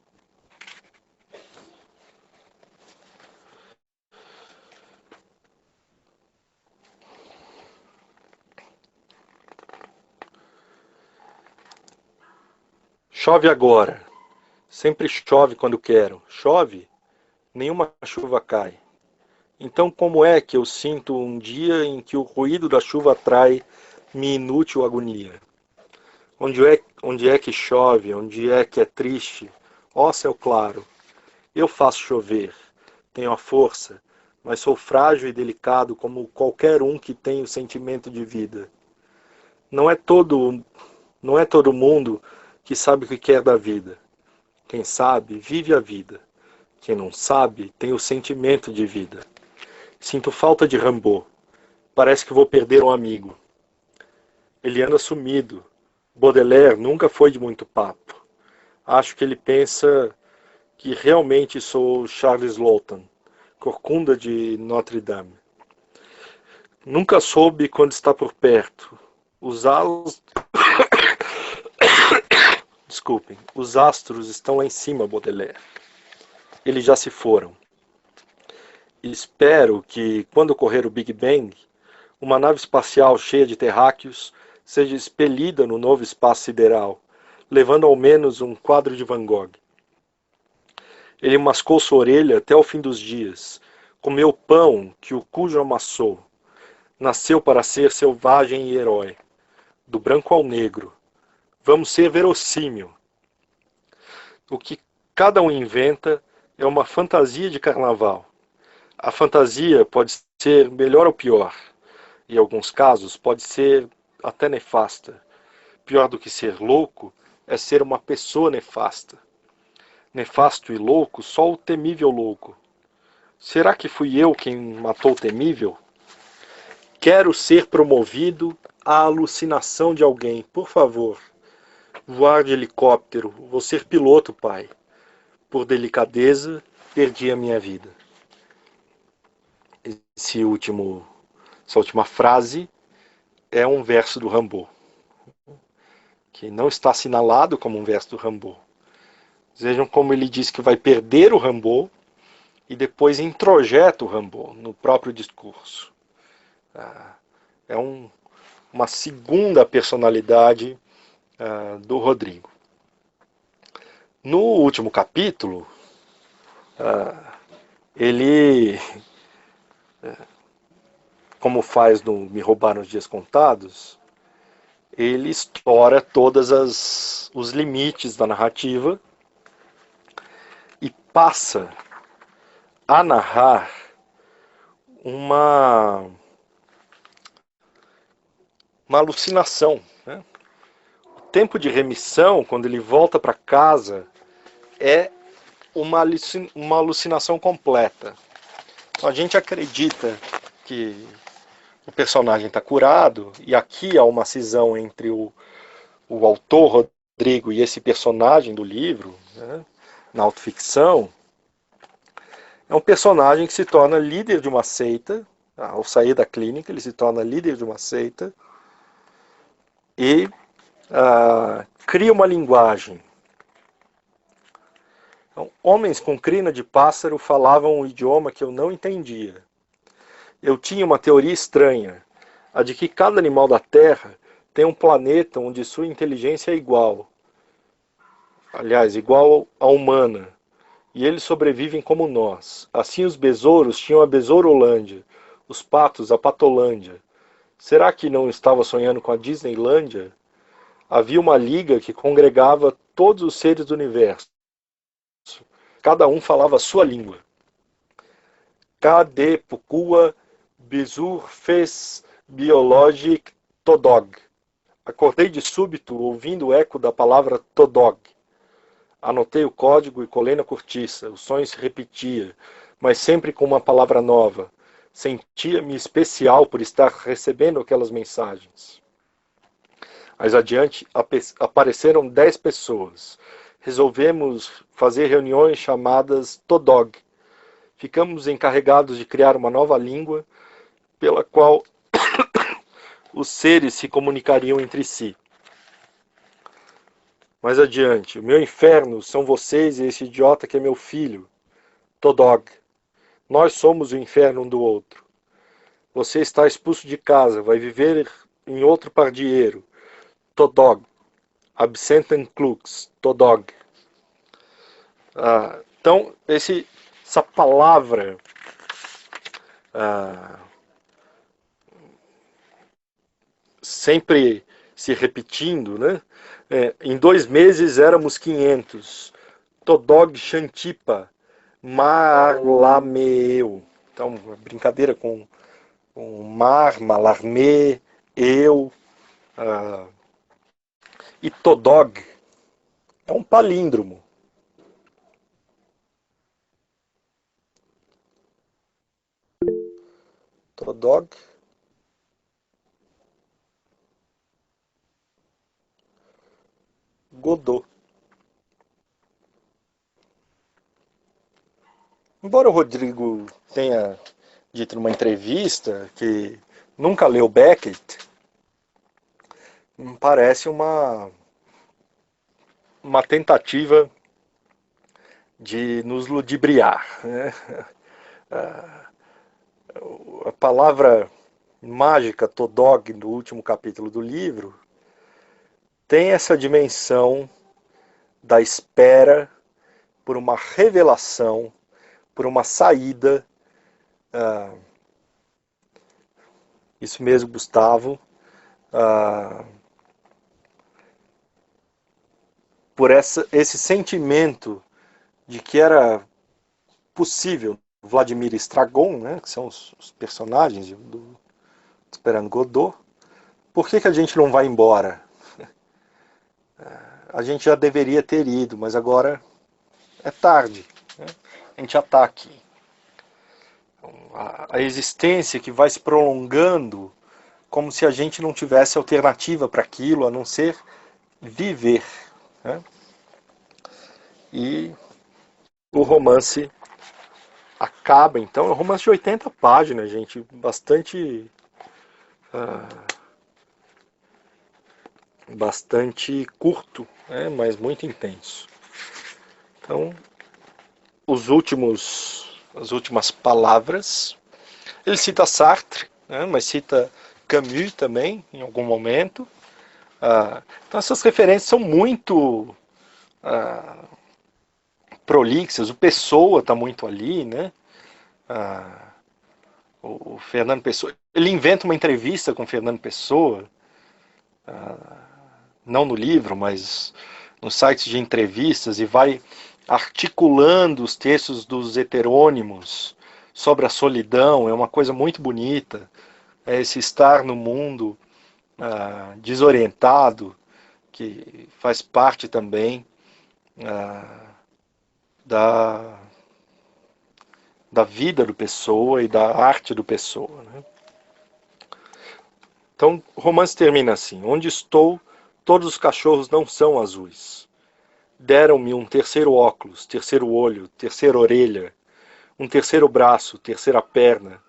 Chove agora. Sempre chove quando quero. Chove? Nenhuma chuva cai. Então como é que eu sinto um dia em que o ruído da chuva atrai minha inútil agonia? Onde é que chove? Onde é que é triste? Ó céu claro! Eu faço chover. Tenho a força, mas sou frágil e delicado como qualquer um que tem o sentimento de vida. Não é todo mundo que sabe o que quer da vida. Quem sabe, vive a vida. Quem não sabe, tem o sentimento de vida. Sinto falta de Rimbaud. Parece que vou perder um amigo. Ele anda sumido. Baudelaire nunca foi de muito papo. Acho que ele pensa que realmente sou Charles Lawton, corcunda de Notre Dame. Nunca soube quando está por perto. Desculpem, os astros estão lá em cima, Baudelaire. Eles já se foram. Espero que, quando ocorrer o Big Bang, uma nave espacial cheia de terráqueos seja expelida no novo espaço sideral, levando ao menos um quadro de Van Gogh. Ele mascou sua orelha até o fim dos dias, comeu pão que o cujo amassou. Nasceu para ser selvagem e herói, do branco ao negro. Vamos ser verossímil. O que cada um inventa é uma fantasia de carnaval. A fantasia pode ser melhor ou pior. Em alguns casos, pode ser até nefasta. Pior do que ser louco é ser uma pessoa nefasta. Nefasto e louco, só o temível louco. Será que fui eu quem matou o temível? Quero ser promovido à alucinação de alguém. Por favor, voar de helicóptero. Vou ser piloto, pai. Por delicadeza, perdi a minha vida. Essa última frase é um verso do Rimbaud, que não está assinalado como um verso do Rimbaud. Vejam como ele diz que vai perder o Rimbaud e depois introjeta o Rimbaud no próprio discurso. É uma segunda personalidade do Rodrigo. No último capítulo, ele, como faz no Me Roubaram os Dias Contados, ele explora todos os limites da narrativa e passa a narrar uma alucinação, né? O tempo de remissão, quando ele volta para casa, é uma alucinação completa. Então, a gente acredita que o personagem está curado, e aqui há uma cisão entre o autor Rodrigo e esse personagem do livro, né, na autoficção. É um personagem que se torna líder de uma seita. Ao sair da clínica, ele se torna líder de uma seita e cria uma linguagem. Então, homens com crina de pássaro falavam um idioma que eu não entendia. Eu tinha uma teoria estranha, a de que cada animal da Terra tem um planeta onde sua inteligência é igual. Aliás, igual à humana. E eles sobrevivem como nós. Assim os besouros tinham a Besourolândia, os patos a Patolândia. Será que não estava sonhando com a Disneylândia? Havia uma liga que congregava todos os seres do universo. Cada um falava a sua língua. Kade Pukua Besur fez Biologic Todog. Acordei de súbito ouvindo o eco da palavra Todog. Anotei o código e colei na cortiça. O sonho se repetia, mas sempre com uma palavra nova. Sentia-me especial por estar recebendo aquelas mensagens. Mais adiante, apareceram 10 pessoas. Resolvemos fazer reuniões chamadas Todog. Ficamos encarregados de criar uma nova língua pela qual os seres se comunicariam entre si. Mais adiante, o meu inferno são vocês e esse idiota que é meu filho, Todog. Nós somos o inferno um do outro. Você está expulso de casa, vai viver em outro pardieiro, Todog. Absentem Klux, Todog. Então, essa palavra sempre se repetindo, né? Em 2 meses éramos 500. Todog Xantipa, Marlameu. Então, brincadeira com mar, malarmé, eu. E Todog é um palíndromo. Todog. Godot. Embora o Rodrigo tenha dito numa entrevista que nunca leu Beckett, parece uma tentativa de nos ludibriar, né? A palavra mágica Todog no último capítulo do livro tem essa dimensão da espera por uma revelação, por uma saída. Isso mesmo, Gustavo. Por esse sentimento de que era possível. Vladimir Estragon, né, que são os personagens do Esperando Godot. Por que a gente não vai embora? A gente já deveria ter ido, mas agora é tarde, né? A gente já está aqui. a existência que vai se prolongando como se a gente não tivesse alternativa para aquilo, a não ser viver, né? E o romance acaba, então, é um romance de 80 páginas, gente, bastante curto, né, mas muito intenso. Então, as últimas palavras, ele cita Sartre, né, mas cita Camus também, em algum momento. Então, essas referências são muito prolixas. O Pessoa está muito ali, né? O Fernando Pessoa, ele inventa uma entrevista com o Fernando Pessoa, não no livro, mas nos sites de entrevistas, e vai articulando os textos dos heterônimos sobre a solidão. É uma coisa muito bonita, é esse estar no mundo desorientado, que faz parte também da vida do Pessoa e da arte do Pessoa, né? Então, o romance termina assim: onde estou, todos os cachorros não são azuis. Deram-me um terceiro óculos, terceiro olho, terceira orelha, um terceiro braço, terceira perna,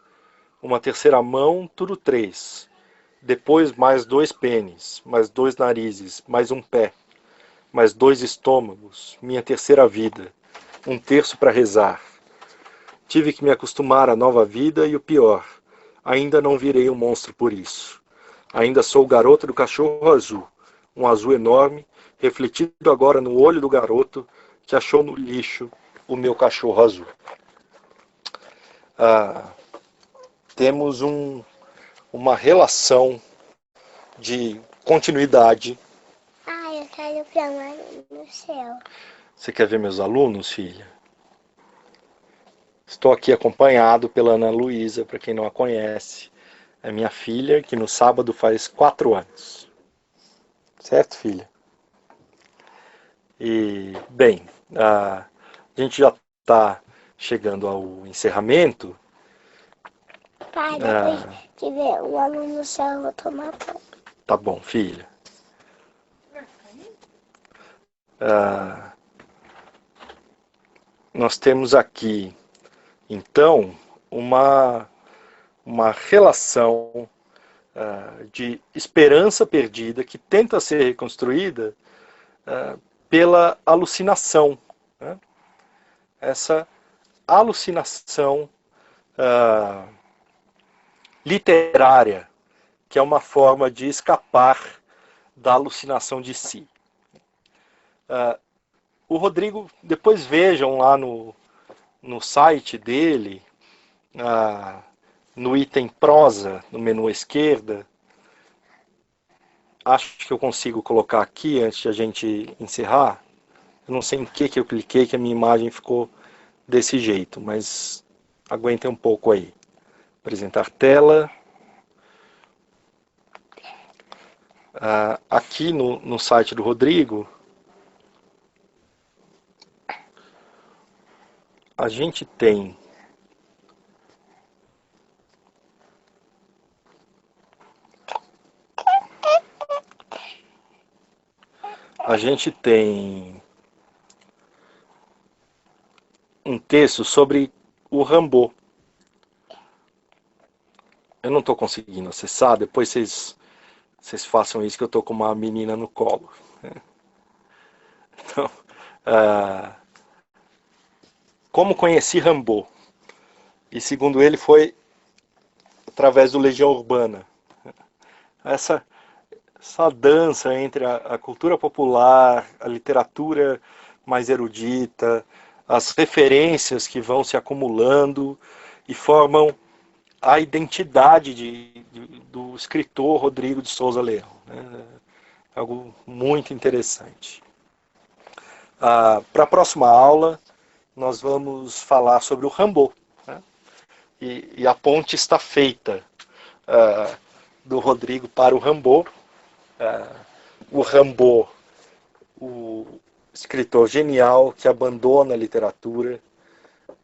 uma terceira mão, tudo três. Depois mais 2 pênis, mais 2 narizes, mais um pé, mais 2 estômagos, minha terceira vida, um terço para rezar. Tive que me acostumar à nova vida e o pior, ainda não virei um monstro por isso. Ainda sou o garoto do cachorro azul, um azul enorme, refletido agora no olho do garoto que achou no lixo o meu cachorro azul. Temos uma relação de continuidade. Eu quero ver uma no céu. Você quer ver meus alunos, filha? Estou aqui acompanhado pela Ana Luísa, para quem não a conhece. É minha filha, que no sábado faz 4 anos. Certo, filha? E, bem, a gente já está chegando ao encerramento. Pai, depois de ver o aluno no céu, eu vou tomar banho. Tá bom, filha. Nós temos aqui, então, uma relação de esperança perdida que tenta ser reconstruída pela alucinação, né? Essa alucinação literária, que é uma forma de escapar da alucinação de si. O Rodrigo, depois vejam lá no site dele, no item prosa, no menu à esquerda. Acho que eu consigo colocar aqui antes de a gente encerrar. Eu não sei em que eu cliquei que a minha imagem ficou desse jeito, mas aguentem um pouco aí. Apresentar tela. Aqui no site do Rodrigo, a gente tem um texto sobre o Rimbaud. Eu não estou conseguindo acessar, depois vocês façam isso, que eu estou com uma menina no colo. Então, como conheci Rimbaud? E segundo ele foi através do Legião Urbana. Essa dança entre a cultura popular, a literatura mais erudita, as referências que vão se acumulando e formam a identidade do escritor Rodrigo de Souza Leão. Algo muito interessante. Para a próxima aula, nós vamos falar sobre o Rimbaud, né? E a ponte está feita do Rodrigo para o Rimbaud. O Rimbaud, o escritor genial que abandona a literatura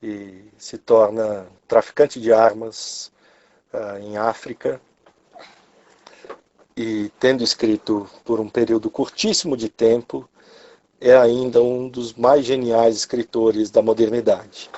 e se torna traficante de armas em África, e tendo escrito por um período curtíssimo de tempo, é ainda um dos mais geniais escritores da modernidade.